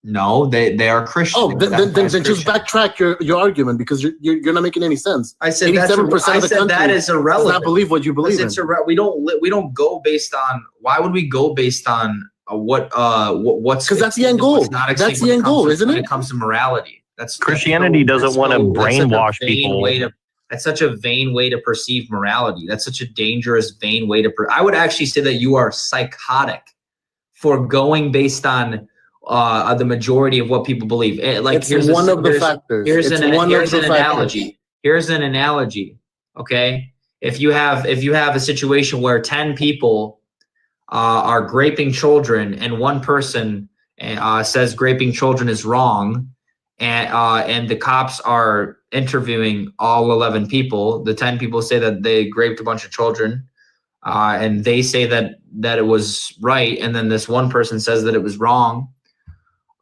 No, they are Christian. Oh, then just backtrack your argument because you're not making any sense. I said 87% of the country that is irrelevant. Does not believe what you believe in. We don't go based on. Why would we go based on what's? Because that's the end goal. That's the end goal, isn't it? When it comes to morality, Christianity doesn't want to brainwash people. That's such a vain way to perceive morality. That's such a dangerous, vain way to. I would actually say that you are psychotic for going based on the majority of what people believe. Here's one of the factors. Here's an analogy. Here's an analogy. Okay, if you have a situation where 10 people are graping children, and one person says graping children is wrong, and the cops are interviewing all 11 people. The 10 people say that they raped a bunch of children, and they say that it was right, and then this one person says that it was wrong.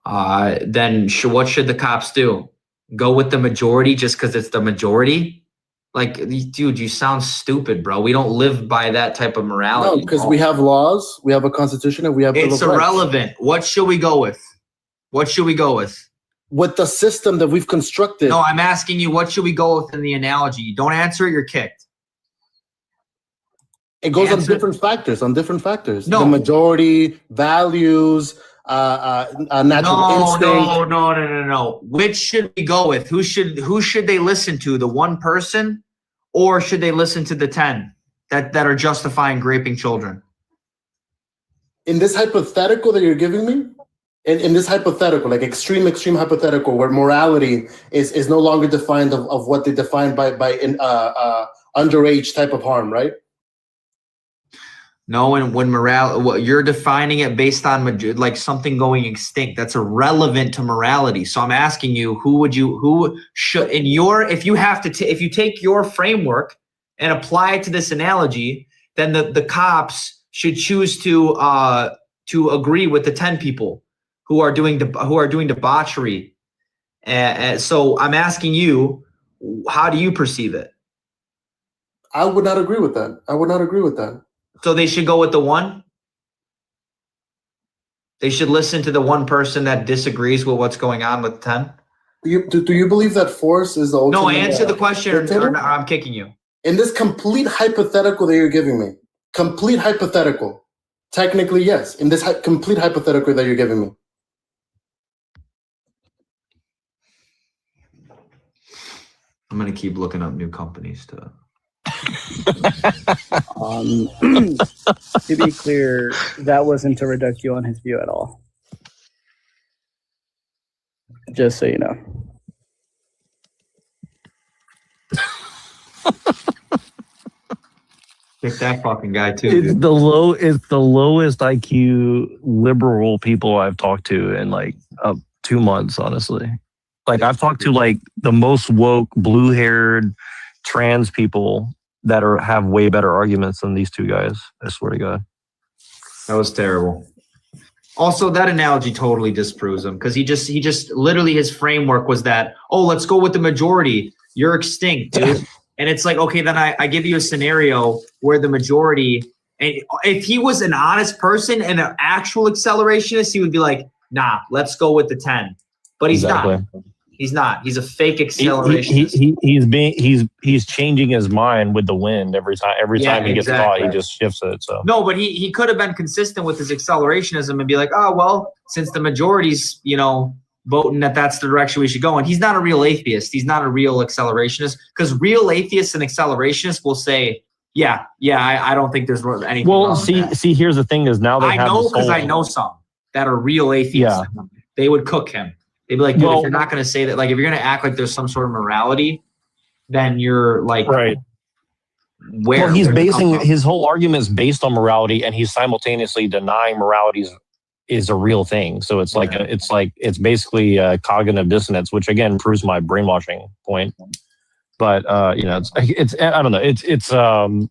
Then what should the cops do? Go with the majority just because it's the majority? Like, dude, you sound stupid, bro. We don't live by that type of morality. No, because we have laws, we have a constitution, and we have. It's irrelevant. What should we go with? What should we go with? With the system that we've constructed. No, I'm asking you, what should we go with in the analogy? Don't answer it, you're kicked. It goes on different factors. No. The majority, values, natural instinct. No. Which should we go with? Who should they listen to? The one person, or should they listen to the 10 that are justifying raping children? In this hypothetical that you're giving me, in this hypothetical, like extreme hypothetical, where morality is no longer defined of what they define by underage type of harm, right? No, when you're defining it based on like something going extinct, that's irrelevant to morality. So I'm asking you, if you take your framework and apply it to this analogy, then the cops should choose to agree with the 10 people who are doing debauchery. So I'm asking you, how do you perceive it? I would not agree with that. So they should go with the one? They should listen to the one person that disagrees with what's going on with 10? Do you believe that force is the ultimate? No, answer the question or I'm kicking you. In this complete hypothetical that you're giving me, complete hypothetical, technically, yes. In this complete hypothetical that you're giving me. I'm going to keep looking up new companies to... To be clear, that wasn't to reduct you on his view at all. Just so you know. Pick that fucking guy too. It's Dude. it's the lowest IQ liberal people I've talked to in like 2 months, honestly. Like I've talked to like the most woke, blue-haired, trans people that have way better arguments than these two guys. I swear to God. That was terrible. Also, that analogy totally disproves him because he just literally his framework was that, oh, let's go with the majority. You're extinct, dude. And it's like, okay, then I give you a scenario where the majority, and if he was an honest person and an actual accelerationist, he would be like, nah, let's go with the 10. But he's not. He's not. He's a fake accelerationist. He's changing his mind with the wind every time. Every time he gets caught, he just shifts it. So no, but he could have been consistent with his accelerationism and be like, oh well, since the majority's voting that's the direction we should go. And he's not a real atheist. He's not a real accelerationist because real atheists and accelerationists will say, yeah, I don't think there's anything. Well, wrong with that. see, here's the thing: is now they I know because I know some that are real atheists. Yeah. They would cook him. They'd be like, dude, if you're not going to say that, like, if you're going to act like there's some sort of morality, then you're like, right. Where? Well, he's basing his whole argument is based on morality, and he's simultaneously denying morality is a real thing. So it's like it's basically cognitive dissonance, which again proves my brainwashing point. But it's I don't know.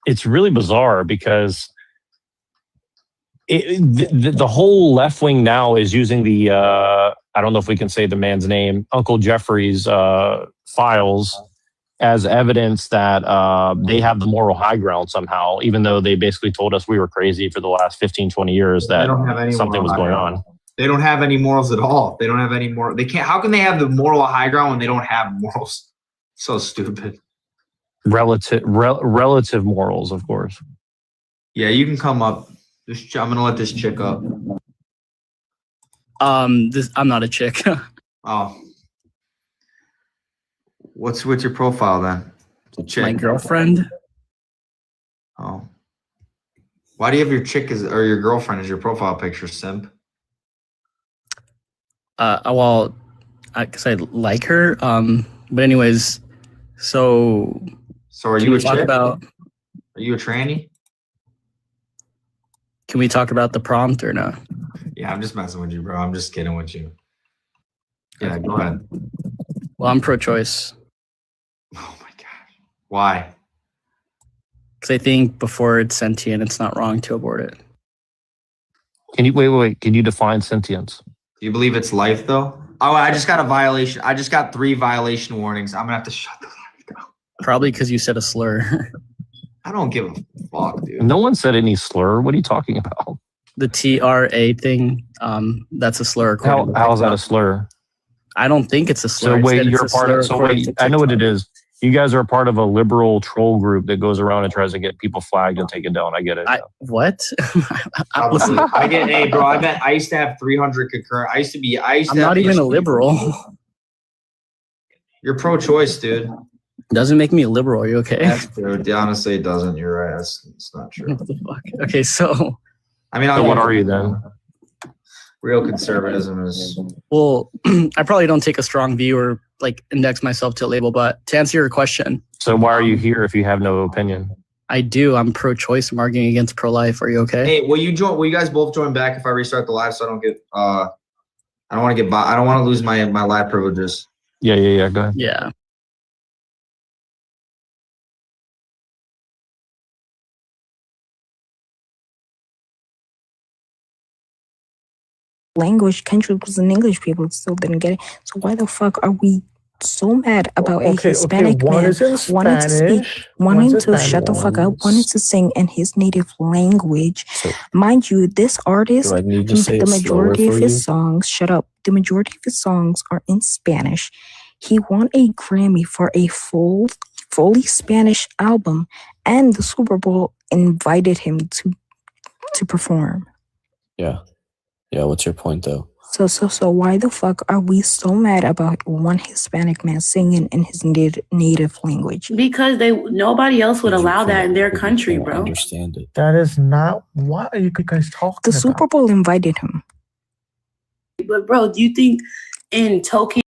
It's really bizarre because the whole left wing now is using the I don't know if we can say the man's name, Uncle Jeffrey's files as evidence that they have the moral high ground somehow, even though they basically told us we were crazy for the last 15, 20 years that something was going on. They don't have any morals at all. They don't have any moral. They can't. How can they have the moral high ground when they don't have morals? So stupid. Relative morals, of course. Yeah, you can come up. I'm gonna let this chick up. I'm not a chick. Oh. What's with your profile then? Chick. My girlfriend. Oh. Why do you have your chick or your girlfriend as your profile picture, simp? Well, because I like her. But anyways, so are you a chick? Are you a tranny? Can we talk about the prompt or no? Yeah, I'm just messing with you, bro. I'm just kidding with you. Yeah, go ahead. Well, I'm pro-choice. Oh my gosh. Why? Because I think before it's sentient, it's not wrong to abort it. Can you wait? Can you define sentience? Do you believe it's life though? Oh, I just got a violation. I just got 3 violation warnings. I'm gonna have to shut the life down. Probably because you said a slur. I don't give a fuck, dude. No one said any slur. What are you talking about? The TRA thing, that's a slur. How is that a slur? I don't think it's a slur. So wait, you're a part of. So wait, I know what it is. You guys are a part of a liberal troll group that goes around and tries to get people flagged and taken down. I get it. What? Listen, I get. Hey, bro. I used to have 300 concurrent. I'm not even a liberal. You're pro-choice, dude. Doesn't make me a liberal. Are you okay? That's true. Honestly, it doesn't. You're right. It's not true. What the fuck? Okay, so. I mean, so what are you then? Real conservatism is. Well, I probably don't take a strong view or like index myself to a label, but to answer your question. So why are you here if you have no opinion? I do. I'm pro-choice. I'm arguing against pro-life. Are you okay? Hey, will you join? Will you guys both join back if I restart the live so I don't get I don't want to get I don't want to lose my live privileges. Yeah. Go ahead. Yeah. Language country was an English people still didn't get it. So why the fuck are we so mad about a Hispanic man wanting to speak, wanting to shut the fuck up, wanting to sing in his native language? So, mind you, this artist, the majority of his songs, shut up, the majority of his songs are in Spanish. He won a Grammy for a fully Spanish album, and the Super Bowl invited him to perform. Yeah, what's your point though? So why the fuck are we so mad about one Hispanic man singing in his native language? Because nobody else would allow that in their country, bro. Understand it. That is not what are you guys talking about? The Super Bowl invited him. But bro, do you think in Tokyo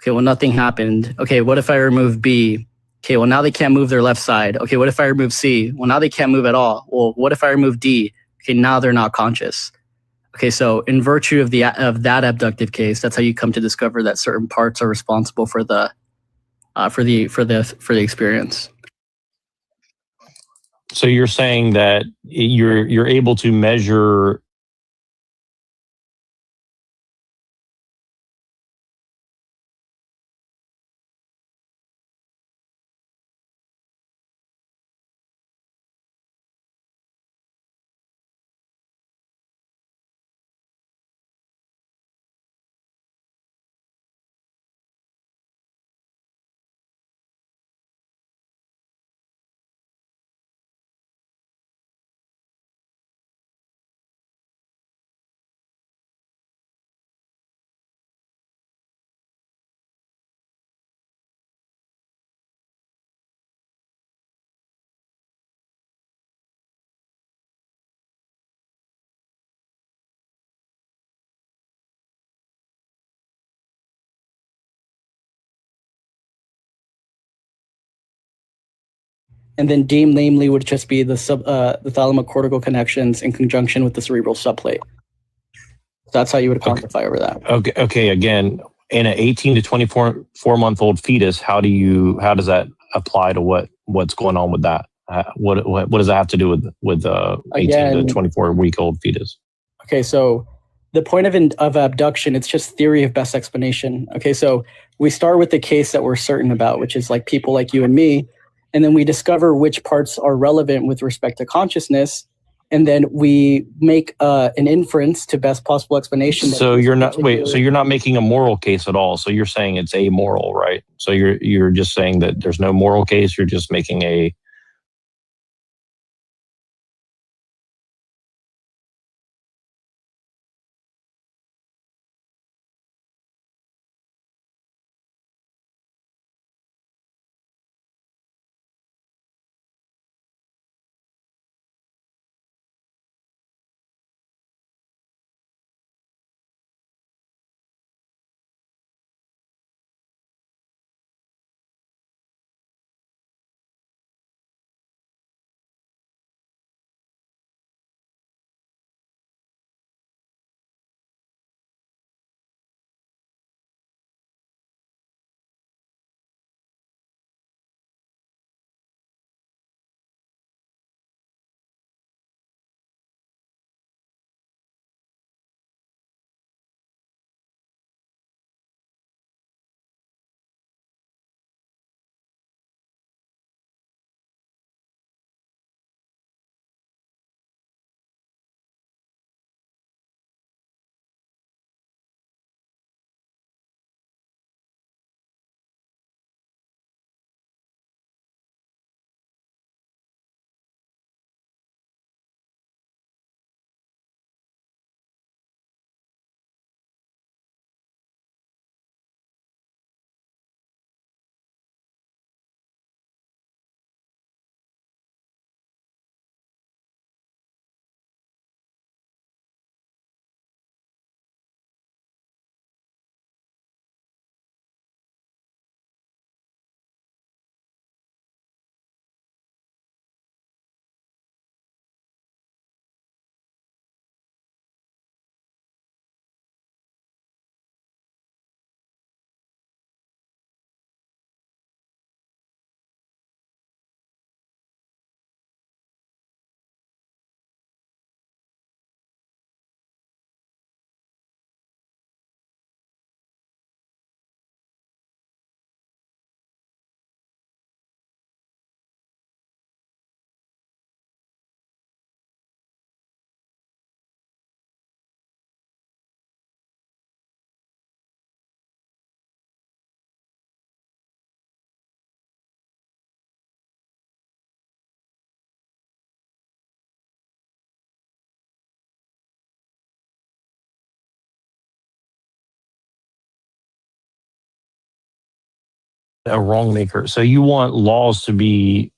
Okay, well, nothing happened. Okay, what if I remove B? Okay, well, now they can't move their left side. Okay, what if I remove C? Well, now they can't move at all. Well, what if I remove D? Okay, now they're not conscious. Okay, so in virtue of that abductive case, that's how you come to discover that certain parts are responsible for the experience. So you're saying that you're able to measure. And then D, namely, would just be the thalamocortical connections in conjunction with the cerebral subplate. That's how you would quantify over that. Okay. Again, in an 18 to 24 month old fetus, how does that apply to what's going on with that? What does that have to do with 18 to 24 week old fetus? Okay, so the point of abduction, it's just theory of best explanation. Okay, so we start with the case that we're certain about, which is like people like you and me, and then we discover which parts are relevant with respect to consciousness, and then we make an inference to best possible explanation. So you're not So you're not making a moral case at all. So you're saying it's amoral, right? So you're just saying that there's no moral case. You're just making a wrong maker. So you want laws to be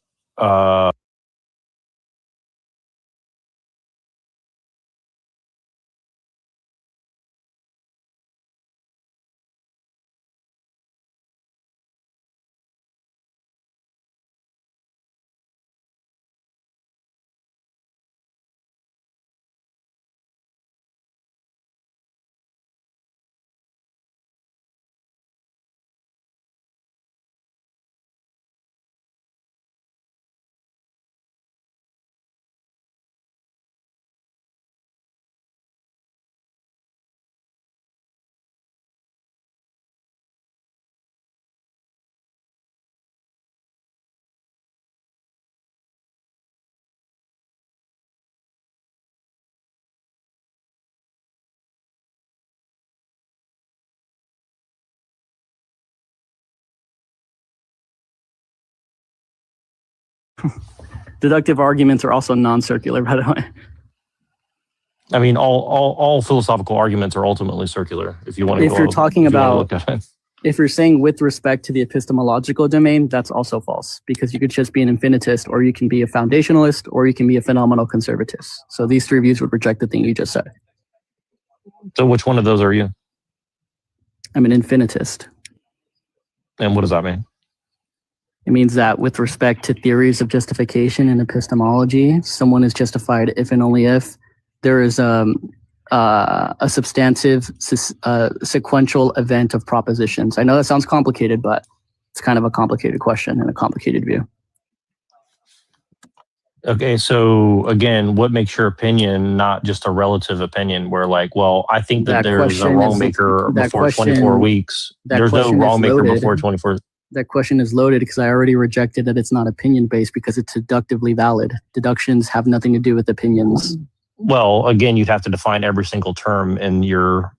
Deductive arguments are also non-circular, by the way. I mean, all philosophical arguments are ultimately circular. If you want to, If you're talking about, look at it. if you're saying with respect to the epistemological domain, that's also false because you could just be an infinitist, or you can be a foundationalist, or you can be a phenomenal conservatist. So these three views would reject the thing you just said. So which one of those are you? I'm an infinitist. And what does that mean? It means that with respect to theories of justification and epistemology, someone is justified if and only if there is a substantive sequential event of propositions. I know that sounds complicated, but it's kind of a complicated question and a complicated view. Okay, so again, what makes your opinion not just a relative opinion where like, well, I think that there's a wrong maker before 24 weeks. There's no wrong maker before 24. That question is loaded because I already rejected that it's not opinion-based because it's deductively valid. Deductions have nothing to do with opinions. Well, again, you'd have to define every single term in your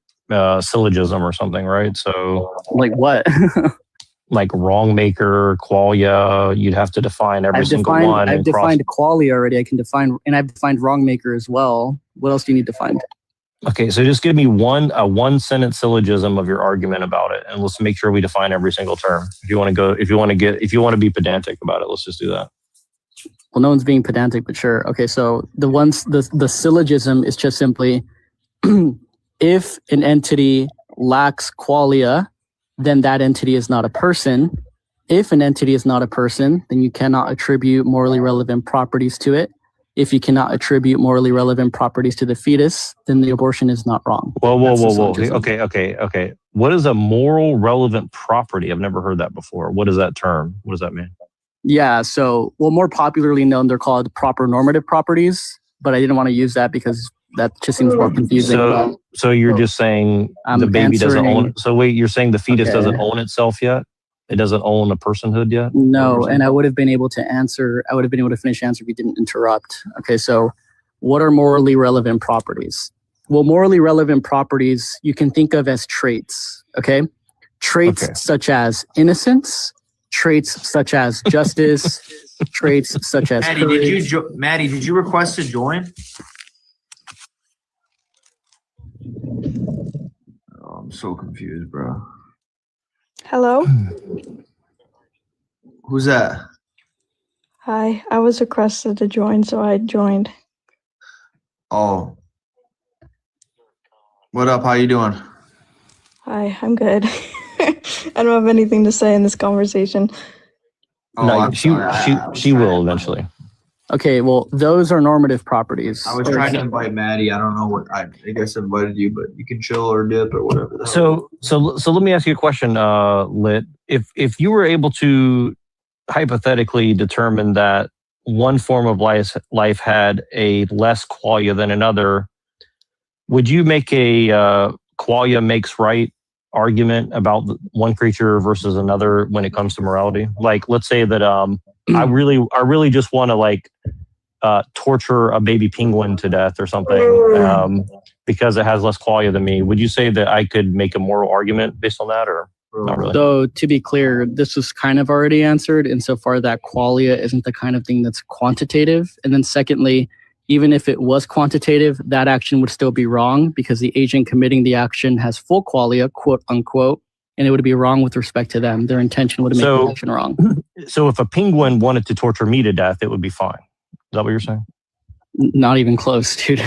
syllogism or something, right? So, like what? Like wrong maker, qualia. You'd have to define every single one. I've defined qualia already. I can define, and I've defined wrong maker as well. What else do you need to find? Okay, so just give me one sentence syllogism of your argument about it, and let's make sure we define every single term. If you want to be pedantic about it, let's just do that. Well, no one's being pedantic, but sure. Okay, so the syllogism is just simply if an entity lacks qualia, then that entity is not a person. If an entity is not a person, then you cannot attribute morally relevant properties to it. If you cannot attribute morally relevant properties to the fetus, then the abortion is not wrong. Whoa. Okay. What is a moral relevant property? I've never heard that before. What is that term? What does that mean? Yeah, so, well, more popularly known, they're called proper normative properties, but I didn't want to use that because that just seems more confusing. So you're just saying the baby doesn't own it. So wait, you're saying the fetus doesn't own itself yet? It doesn't own a personhood yet? No, and I would have been able to finish answer if you didn't interrupt. Okay, so what are morally relevant properties? Well, morally relevant properties you can think of as traits, okay? Traits such as innocence, traits such as justice, traits such as Maddie, did you request to join? Oh, I'm so confused, bro. Hello? Who's that? Hi, I was requested to join, so I joined. Oh. What up? How you doing? Hi, I'm good. I don't have anything to say in this conversation. Oh, no, she will eventually. Okay, well, those are normative properties. I was trying to invite Maddie. I don't know what I guess I invited you, but you can chill or dip or whatever. So let me ask you a question, Lit. If you were able to hypothetically determine that one form of life had a less qualia than another, would you make a qualia makes right argument about one creature versus another when it comes to morality? Like, let's say that I really just want to like torture a baby penguin to death or something because it has less qualia than me. Would you say that I could make a moral argument based on that, or not really? So to be clear, this was kind of already answered insofar that qualia isn't the kind of thing that's quantitative. And then secondly, even if it was quantitative, that action would still be wrong because the agent committing the action has full qualia, quote unquote, and it would be wrong with respect to them. Their intention would make the action wrong. So if a penguin wanted to torture me to death, it would be fine. Is that what you're saying? Not even close, dude.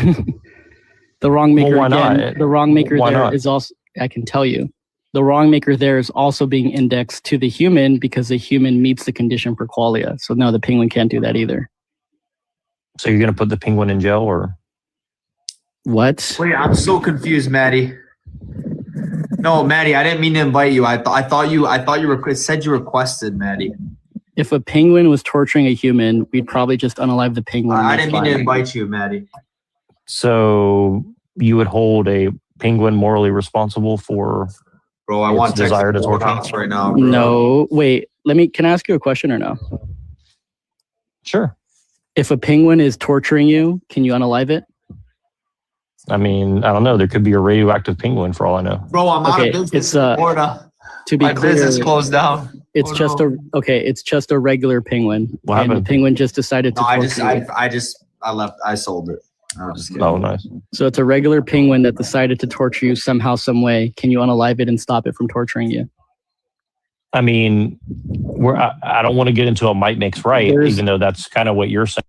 The wrong maker, why not? The wrong maker Why there not? is also, I can tell you, the wrong maker there is also being indexed to the human because the human meets the condition for qualia. So no, the penguin can't do that either. So you're going to put the penguin in jail, or what? Wait, I'm so confused, Maddie. No, Maddie, I didn't mean to invite you. I thought you said you requested, Maddie. If a penguin was torturing a human, we'd probably just unalive the penguin. I didn't mean to invite you, Maddie. So you would hold a penguin morally responsible for Bro, I want desire to torture right now. Bro. No, wait. Can I ask you a question or no? Sure. If a penguin is torturing you, can you unalive it? I mean, I don't know. There could be a radioactive penguin for all I know. Bro, I'm out of business in Florida. To be My clear, business closed down. it's it's just a regular penguin. What and the happened? penguin just decided to No, torture you. I sold it. I was just kidding. Oh, nice. So it's a regular penguin that decided to torture you somehow, some way. Can you unalive it and stop it from torturing you? I mean, I don't want to get into a might makes right, even though that's kind of what you're saying.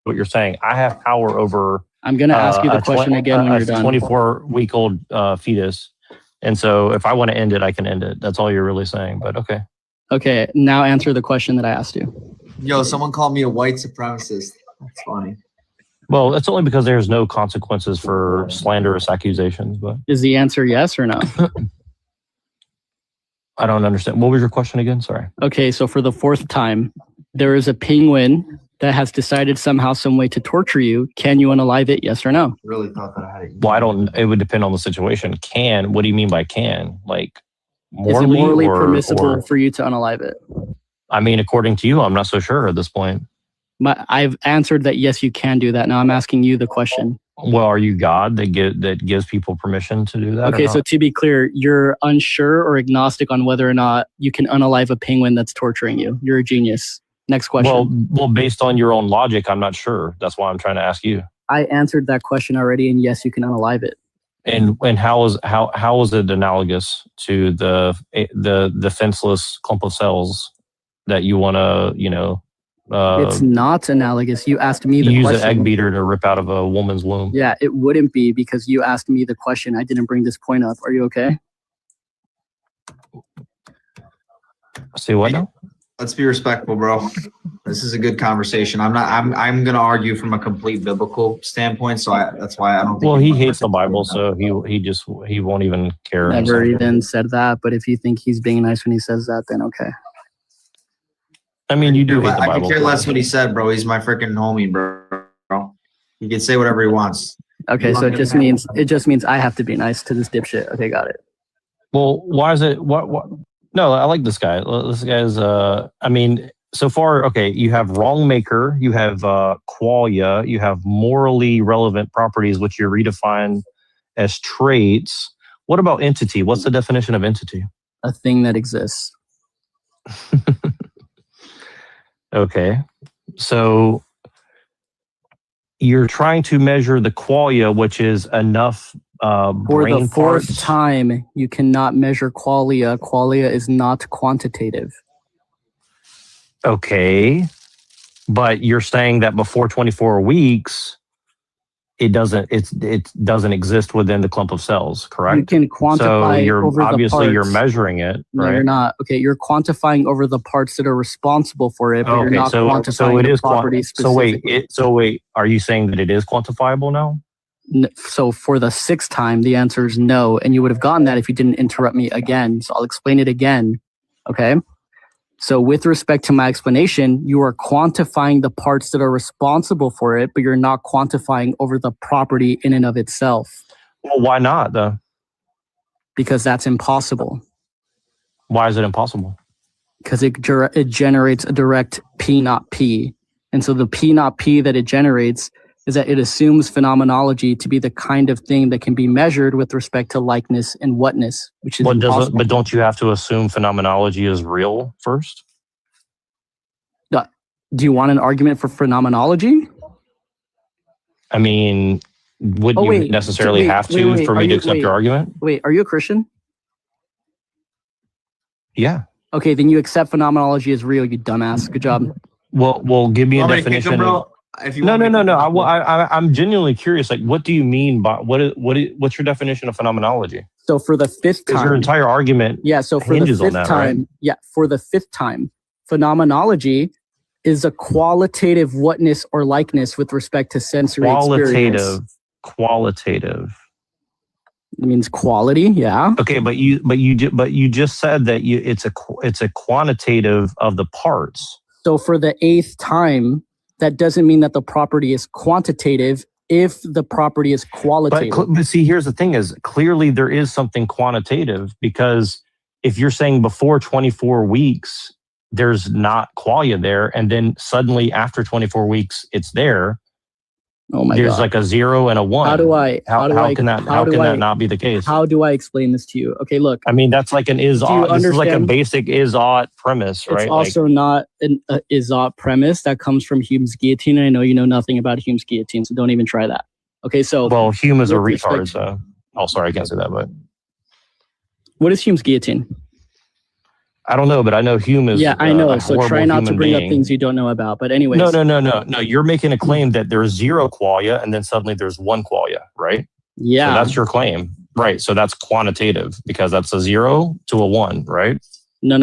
What you're saying, I have power over. I'm going to ask you the question again when you're done. 24-week-old fetus, and so if I want to end it, I can end it. That's all you're really saying. But okay. Okay, now answer the question that I asked you. Yo, someone called me a white supremacist. That's funny. Well, it's only because there's no consequences for slanderous accusations. But is the answer yes or no? I don't understand. What was your question again? Sorry. Okay, so for the fourth time, there is a penguin that has decided somehow, some way to torture you. Can you unalive it? Yes or no? Really thought that I had it. Well, I don't. It would depend on the situation. Can? What do you mean by can? Like morally, is it morally or, permissible for you to unalive it? I mean, according to you, I'm not so sure at this point. I've answered that yes, you can do that. Now I'm asking you the question. Well, are you God that gives people permission to do that? Okay, so to be clear, you're unsure or agnostic on whether or not you can unalive a penguin that's torturing you. You're a genius. Next question. Well, based on your own logic, I'm not sure. That's why I'm trying to ask you. I answered that question already, and yes, you can unalive it. And how is it analogous to the defenseless clump of cells that you want to it's not analogous. You asked me the use question. An egg beater to rip out of a woman's womb. Yeah, it wouldn't be because you asked me the question. I didn't bring this point up. Are you okay? Say what now? Let's be respectful, bro. This is a good conversation. I'm gonna argue from a complete biblical standpoint, so that's why I don't think. Well, he hates the Bible, so he won't even care. Never even said that. But if you think he's being nice when he says that, then okay. I mean, you do hate the Bible. I could care less what he said, bro. He's my freaking homie, bro. He can say whatever he wants. Okay, so it just means I have to be nice to this dipshit. Okay, got it. Well, why is it? What? No, I like this guy. This guy's. I mean, so far, okay. You have wrong maker. You have qualia. You have morally relevant properties, which you redefine as traits. What about entity? What's the definition of entity? A thing that exists. Okay, so you're trying to measure the qualia, which is enough for brain the fourth parts. time. You cannot measure qualia. Qualia is not quantitative. Okay, but you're saying that before 24 weeks, it doesn't exist within the clump of cells, correct? You can quantify so over obviously the parts. you're measuring it, no, right? You're not. Okay, you're quantifying over the parts that are responsible for it, but you're Okay, not quantifying so it the is property specifically. So wait, are you saying that it is quantifiable now? So for the sixth time, the answer is no, and you would have gotten that if you didn't interrupt me again. So I'll explain it again. Okay. So with respect to my explanation, you are quantifying the parts that are responsible for it, but you're not quantifying over the property in and of itself. Well, why not though? Because that's impossible. Why is it impossible? Because it generates a direct P not P. And so the P not P that it generates is that it assumes phenomenology to be the kind of thing that can be measured with respect to likeness and whatness, which is impossible. But don't you have to assume phenomenology is real first? Do you want an argument for phenomenology? I mean, wouldn't you necessarily have to for me to accept your argument? Wait, are you a Christian? Yeah. Okay, then you accept phenomenology as real, you dumbass. Good job. Well, give me a definition. No. I'm genuinely curious. Like, what do you mean by what's your definition of phenomenology? So for the fifth time, your entire argument, so for the fifth time, right? For the fifth time, phenomenology is a qualitative whatness or likeness with respect to sensory experience. Qualitative. It means quality, yeah. Okay, but you just said that it's a quantitative of the parts. So for the eighth time, that doesn't mean that the property is quantitative if the property is qualitative. But see, here's the thing: is clearly there is something quantitative, because if you're saying before 24 weeks there's not qualia there, and then suddenly after 24 weeks it's there, Oh my There's God. like a 0 and a 1. How can that not be the case? How do I explain this to you? Okay, look. I mean, that's like an is-ought. This is like a basic is-ought premise, right? It's also not an is-ought premise that comes from Hume's guillotine. And I know you know nothing about Hume's guillotine, so don't even try that. Okay, so. Well, Hume is a retard, so. Oh, sorry, I can't say that, but. What is Hume's guillotine? I don't know, but I know Hume is. Yeah, I know. So try not to bring up things you don't know about. But anyways. No. You're making a claim that there's 0 qualia and then suddenly there's 1 qualia, right? Yeah. So that's your claim, right? So that's quantitative because that's a 0 to a 1, right? No.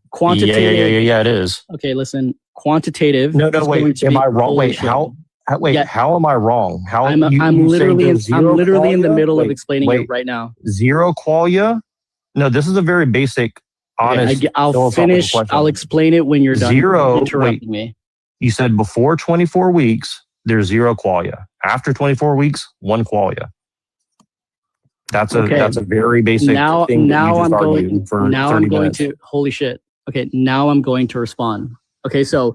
Quantitative. Yeah, it is. Okay, listen. Quantitative. No, wait. Am I wrong? Wait, how am I wrong? I'm literally in the middle of explaining it right now. 0 qualia? No, this is a very basic. Honest. Okay, I'll finish. I'll explain it when you're done. 0. Interrupting me. You said before 24 weeks, there's 0 qualia. After 24 weeks, 1 qualia. That's a very basic thing. Now I'm going to. Holy shit. Okay, now I'm going to respond. Okay, so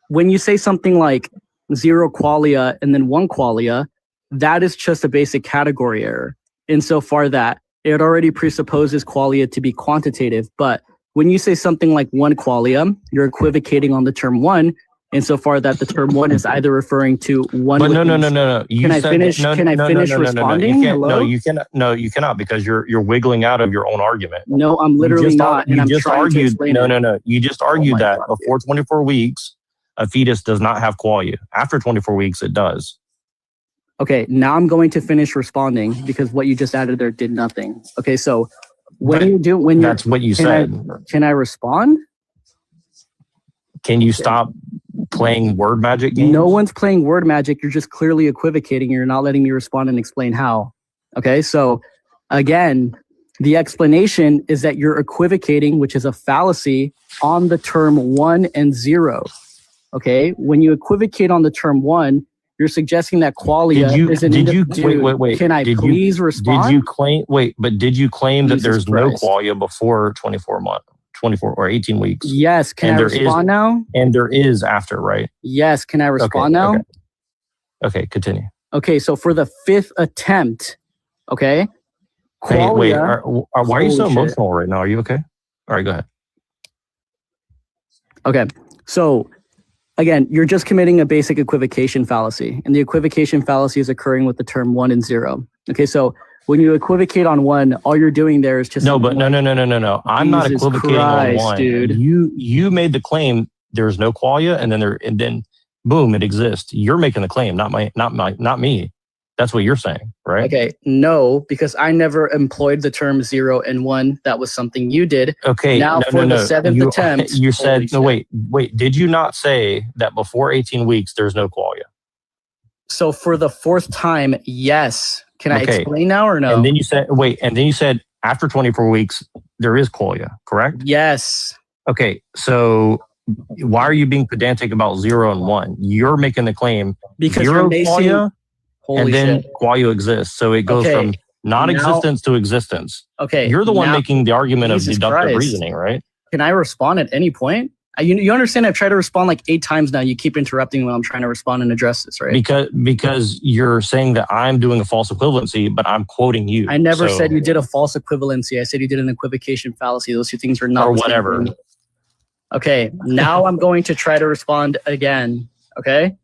when you say something like 0 qualia and then 1 qualia, that is just a basic category error. Insofar that it already presupposes qualia to be quantitative, but when you say something like 1 qualia, you're equivocating on the term 1, insofar that the term 1 is either referring to 1. But no. Can I finish responding? You cannot because you're wiggling out of your own argument. No, I'm literally not. You just argued. No. You just argued that before 24 weeks, a fetus does not have qualia. After 24 weeks, it does. Okay, now I'm going to finish responding because what you just added there did nothing. Okay, so that's what you said. Can I respond? Can you stop playing word magic games? No one's playing word magic. You're just clearly equivocating. You're not letting me respond and explain how. Okay, so again, the explanation is that you're equivocating, which is a fallacy, on the term 1 and 0. Okay, when you equivocate on the term 1, you're suggesting that qualia is an wait. Can I please respond? Did you claim that there's no qualia before 24 or 18 weeks? Yes. Can I respond now? And there is after, right? Yes. Can I respond now? Okay, continue. Okay, so for the 5th attempt, okay? Qualia, why are you so emotional right now? Are you okay? All right, go ahead. Okay, so again, you're just committing a basic equivocation fallacy, and the equivocation fallacy is occurring with the term 1 and 0. Okay, so when you equivocate on 1, all you're doing there is just no. I'm not equivocating on 1, dude. You made the claim there's no qualia, and then boom, it exists. You're making the claim, not me. That's what you're saying, right? Okay, no, because I never employed the term 0 and 1. That was something you did. Okay, now the 7th attempt. You said, no, wait. Did you not say that before 18 weeks, there's no qualia? So for the 4th time, yes. Can I explain now or no? And then you said after 24 weeks, there is qualia, correct? Yes. Okay, so why are you being pedantic about 0 and 1? You're making the claim because 0 qualia. And then qualia exists. So it goes from non-existence to existence. Okay. You're the one making the argument of deductive reasoning, right? Can I respond at any point? You understand I've tried to respond like 8 times now. You keep interrupting when I'm trying to respond and address this, right? Because you're saying that I'm doing a false equivalency, but I'm quoting you. I never said you did a false equivalency. I said you did an equivocation fallacy. Those two things are not or whatever. Okay. Now I'm going to try to respond again. Okay.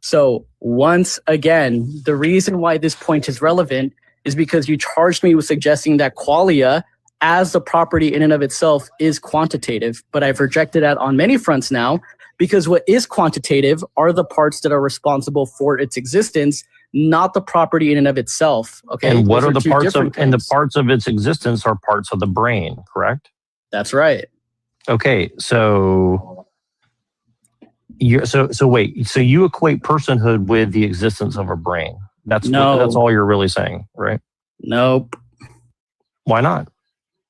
So once again, the reason why this point is relevant is because you charged me with suggesting that qualia as the property in and of itself is quantitative, but I've rejected that on many fronts now because what is quantitative are the parts that are responsible for its existence, not the property in and of itself. Okay. And what are the parts of, and the parts of its existence are parts of the brain, correct? That's right. Okay. So so you equate personhood with the existence of a brain. That's all you're really saying, right? Nope. Why not?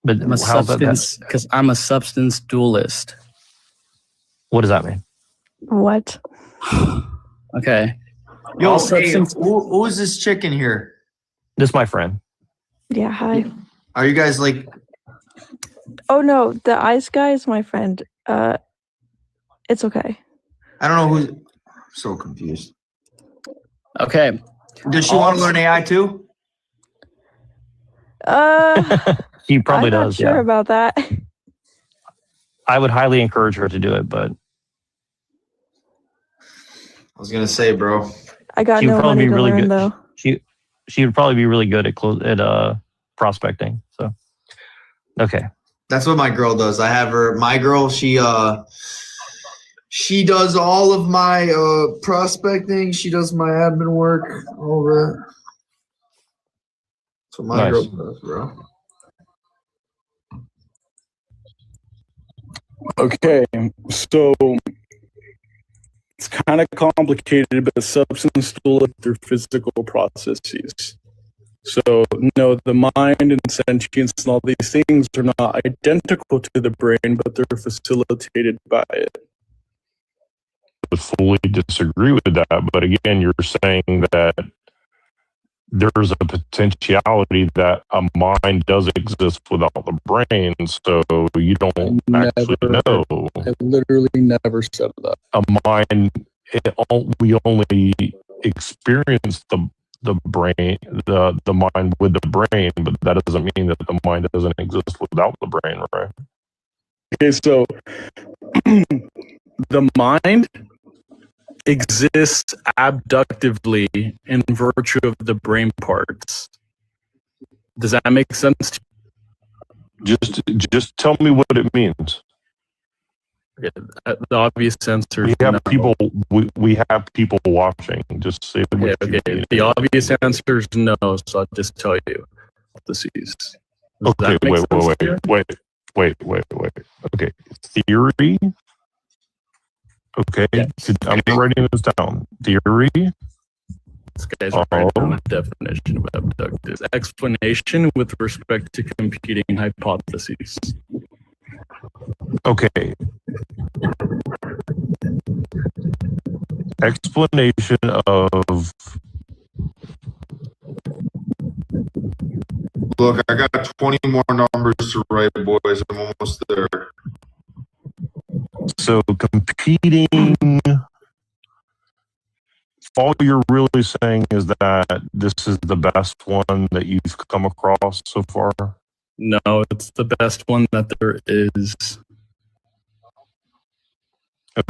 But I'm a substance because I'm a substance dualist. What does that mean? What? Okay. Yo, who is this chicken here? This is my friend. Yeah, hi. Are you guys like? Oh no, the ice guy is my friend. It's okay. I don't know who. I'm so confused. Okay. Does she want to learn AI too? He probably I'm not does. sure Yeah. about that. I would highly encourage her to do it, but I was gonna say, bro. I got she would no probably money be to really learn good. though. She would probably be really good at prospecting. So okay. That's what my girl does. I have her. My girl, she does all of my prospecting. She does my admin work, all that. That's what my Nice. girl does, bro. Okay, so it's kind of complicated, but substance still look through physical processes. So, no, the mind and sentience and all these things are not identical to the brain, but they're facilitated by it. I would fully disagree with that, but again, you're saying that there's a potentiality that a mind does exist without the brain, so you don't actually know. I literally never said that. A mind, we only experience the brain, the mind with the brain, but that doesn't mean that the mind doesn't exist without the brain, right? Okay, so the mind exists abductively in virtue of the brain parts. Does that make sense to you? Just tell me what it means. Okay, the obvious answer we is have no. people we have people watching. Just say Okay, the obvious answer is no, so I'll just tell you the C's. Okay, wait. Okay, theory. Okay, yes. I'm writing this down. Theory. This guy's writing down a definition of abductive. Explanation with respect to competing hypotheses. Okay. Explanation of. Look, I got 20 more numbers to write, boys. I'm almost there. So competing, all you're really saying is that this is the best one that you've come across so far? No, it's the best one that there is.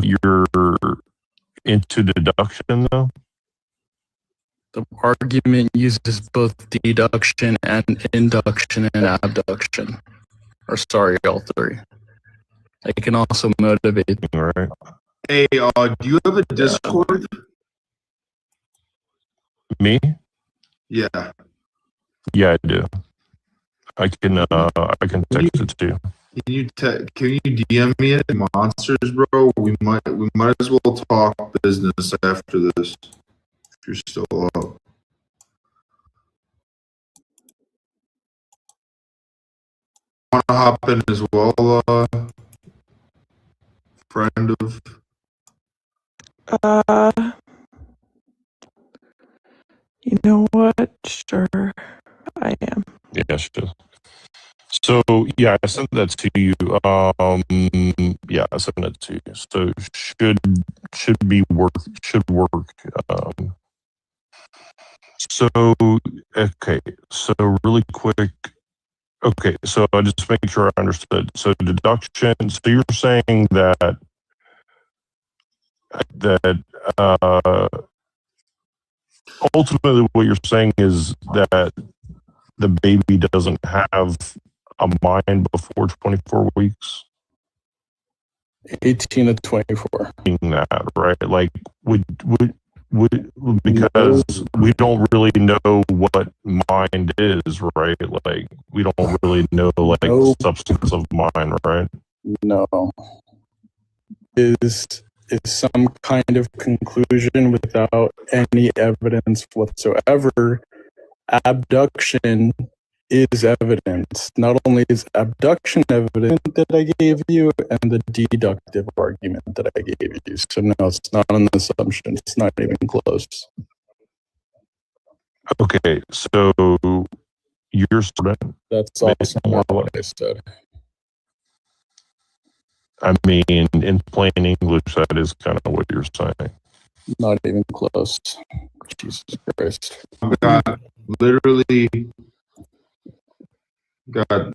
You're into deduction, though? The argument uses both deduction and induction and abduction. Or sorry, all three. They can also motivate. Right. Hey, do you have a Discord? Me? Yeah. Yeah, I do. I can text it to you. Can you DM me it, monsters, bro? We might as well talk business after this. If you're still up. Want to hop in as well, friend of? You know what? Sure, I am. Yeah, sure. So yeah, I sent that to you. Yeah, I sent it to you. So should work. So okay. So really quick. Okay, so I just make sure I understood. So deduction. So you're saying that ultimately what you're saying is that the baby doesn't have a mind before 24 weeks? 18 to 24. That, right? Like, would because we don't really know what mind is, right? Like, we don't really know, like, substance of mind, right? No. Is some kind of conclusion without any evidence whatsoever. Abduction is evidence. Not only is abduction evidence that I gave you, and the deductive argument that I gave you. So no, it's not an assumption. It's not even close. Okay, so you're student. That's also not what I said. I mean, in plain English, that is kind of what you're saying. Not even close. Jesus Christ. I've got literally got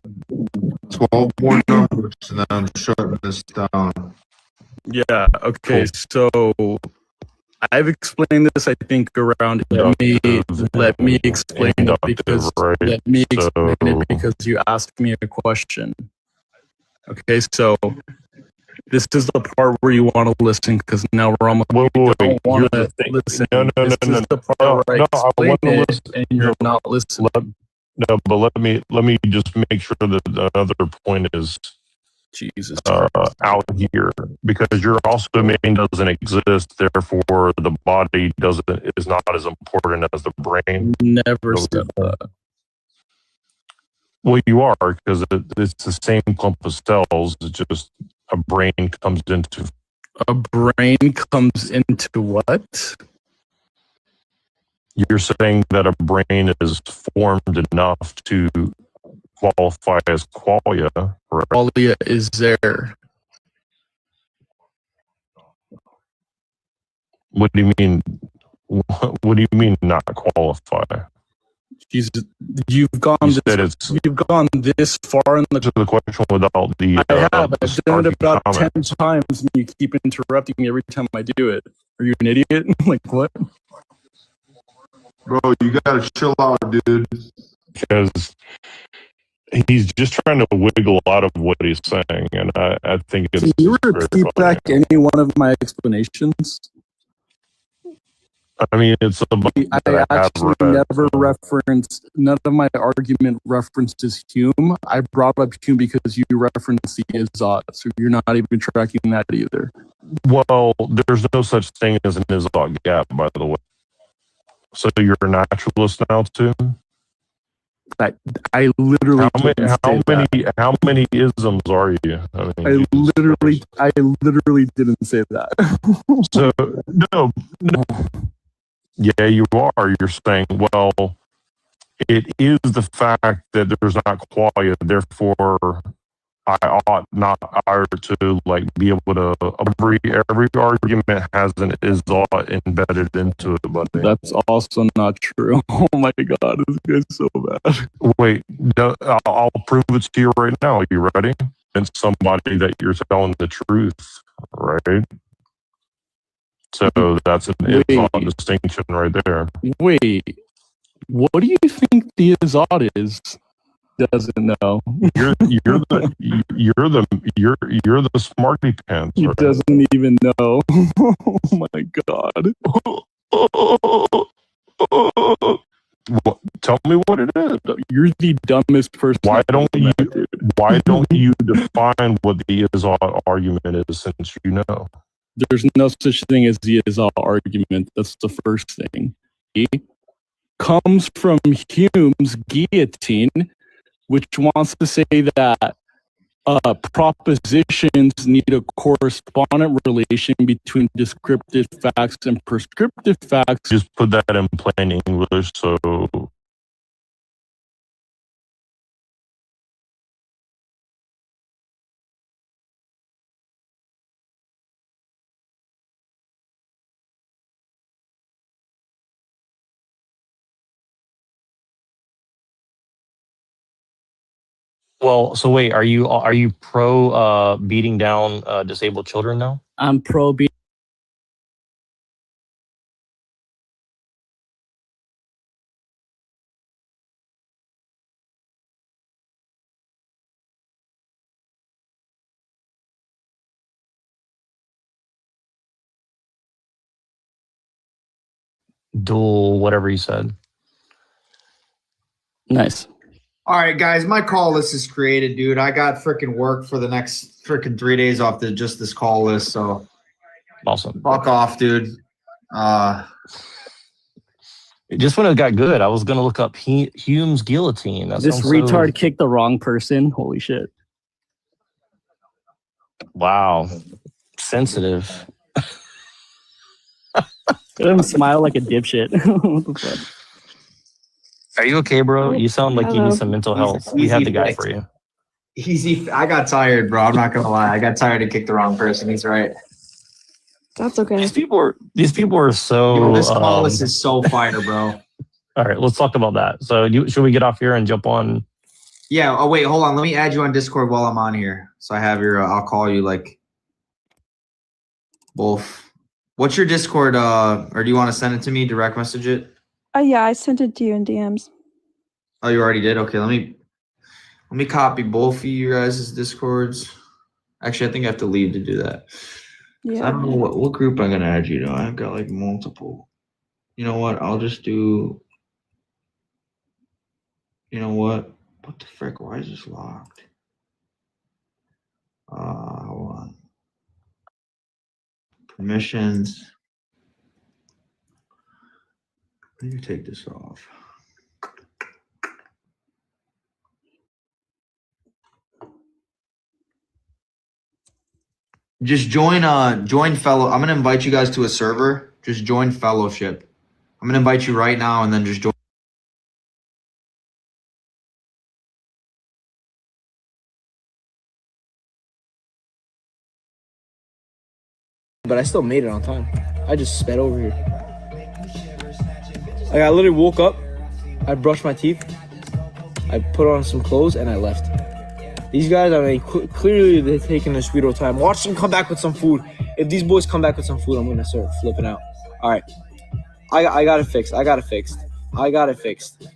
12 more numbers, and then I'm shutting this down. Yeah, okay, so I've explained this, I think, around let me explain it because you asked me a question. Okay, so this is the part where you want to listen because now we're almost you don't want to listen. No, this is the part where I explain it and you're not listening. No, but let me just make sure that another point is Jesus out here, because your also domain doesn't exist, therefore the body is not as important as the brain. Never said that. Well, you are, because it's the same clump of cells. It's just a brain comes into what? You're saying that a brain is formed enough to qualify as qualia, right? Qualia is there. What do you mean? What do you mean not qualify? Jesus, you've gone this far in the question without the. I have. I've done it about 10 times, and you keep interrupting me every time I do it. Are you an idiot? Like what? Bro, you gotta chill out, dude. Because he's just trying to wiggle out of what he's saying, and I think it's. Can you repeat back any one of my explanations? I mean, it's a book I actually never referenced, none of my argument references Hume. I brought up Hume because you referenced the Izot, so you're not even tracking that either. Well, there's no such thing as an Izot gap, by the way. So you're a naturalist now too? I literally how many isms are you? I literally didn't say that. So no. Yeah, you are. You're saying, well, it is the fact that there's not qualia, therefore I ought not to like be able to every argument has an Izot embedded into it, buddy. That's also not true. Oh my god, this guy's so bad. Wait, I'll prove it to you right now. Are you ready? And somebody that you're telling the truth, right? So that's an Izot distinction right there. Wait, what do you think the Izot is? Doesn't know. You're the smarty pants. He doesn't even know. Oh my god. Well, tell me what it is. You're the dumbest person. Why don't you define what the Izot argument is, since you know? There's no such thing as the Izot argument. That's the first thing. It comes from Hume's guillotine, which wants to say that propositions need a correspondent relation between descriptive facts and prescriptive facts. Just put that in plain English, so. Well, so wait, are you pro beating down disabled children now? I'm pro beating. Dual, whatever you said. Nice. All right, guys, my call list is created, dude. I got freaking work for the next freaking 3 days off just this call list, so awesome. Fuck off, dude. Just when it got good, I was gonna look up Hume's guillotine. This retard kicked the wrong person. Holy shit. Wow. Sensitive. Let him smile like a dipshit. What the fuck? Are you okay, bro? You sound like you need some mental health. We have the guy for you. Easy. I got tired, bro. I'm not gonna lie. I got tired and kicked the wrong person. He's right. That's okay. These people are so. Yo, this call list is so fire, bro. All right, let's talk about that. So, should we get off here and jump on? Yeah. Oh wait, hold on. Let me add you on Discord while I'm on here. So I have your. I'll call you like both. What's your Discord? Or do you want to send it to me? Direct message it. Yeah, I sent it to you in DMs. Oh, you already did. Okay, let me copy both of you guys' Discords. Actually, I think I have to leave to do that. Yeah. I don't know what group I'm gonna add you to. I've got like multiple. You know what? I'll just do. You know what? What the frick? Why is this locked? Hold on. Permissions. I need to take this off. Just join fellow. I'm gonna invite you guys to a server. Just join fellowship. I'm gonna invite you right now and then just join. But I still made it on time. I just sped over here. Like I literally woke up, I brushed my teeth, I put on some clothes, and I left. These guys, I mean, clearly they're taking a sweet old time. Watch them come back with some food. If these boys come back with some food, I'm gonna start flipping out. All right, I got it fixed. I got it fixed. I got it fixed.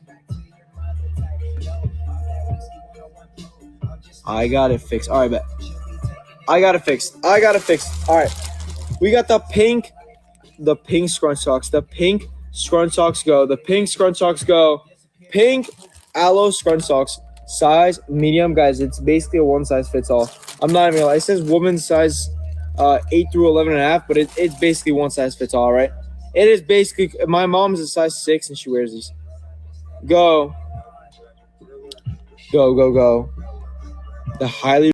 I got it fixed. All right, bet. I got it fixed. I got it fixed. All right. We got the pink scrunch socks. The pink scrunch socks go. The pink scrunch socks go. Pink aloe scrunch socks. Size medium, guys. It's basically a one size fits all. I'm not even gonna lie. It says woman's size 8 through 11.5, but it's basically one size fits all, right? It is basically. My mom's a size 6 and she wears these. Go. Go, go, go. The highly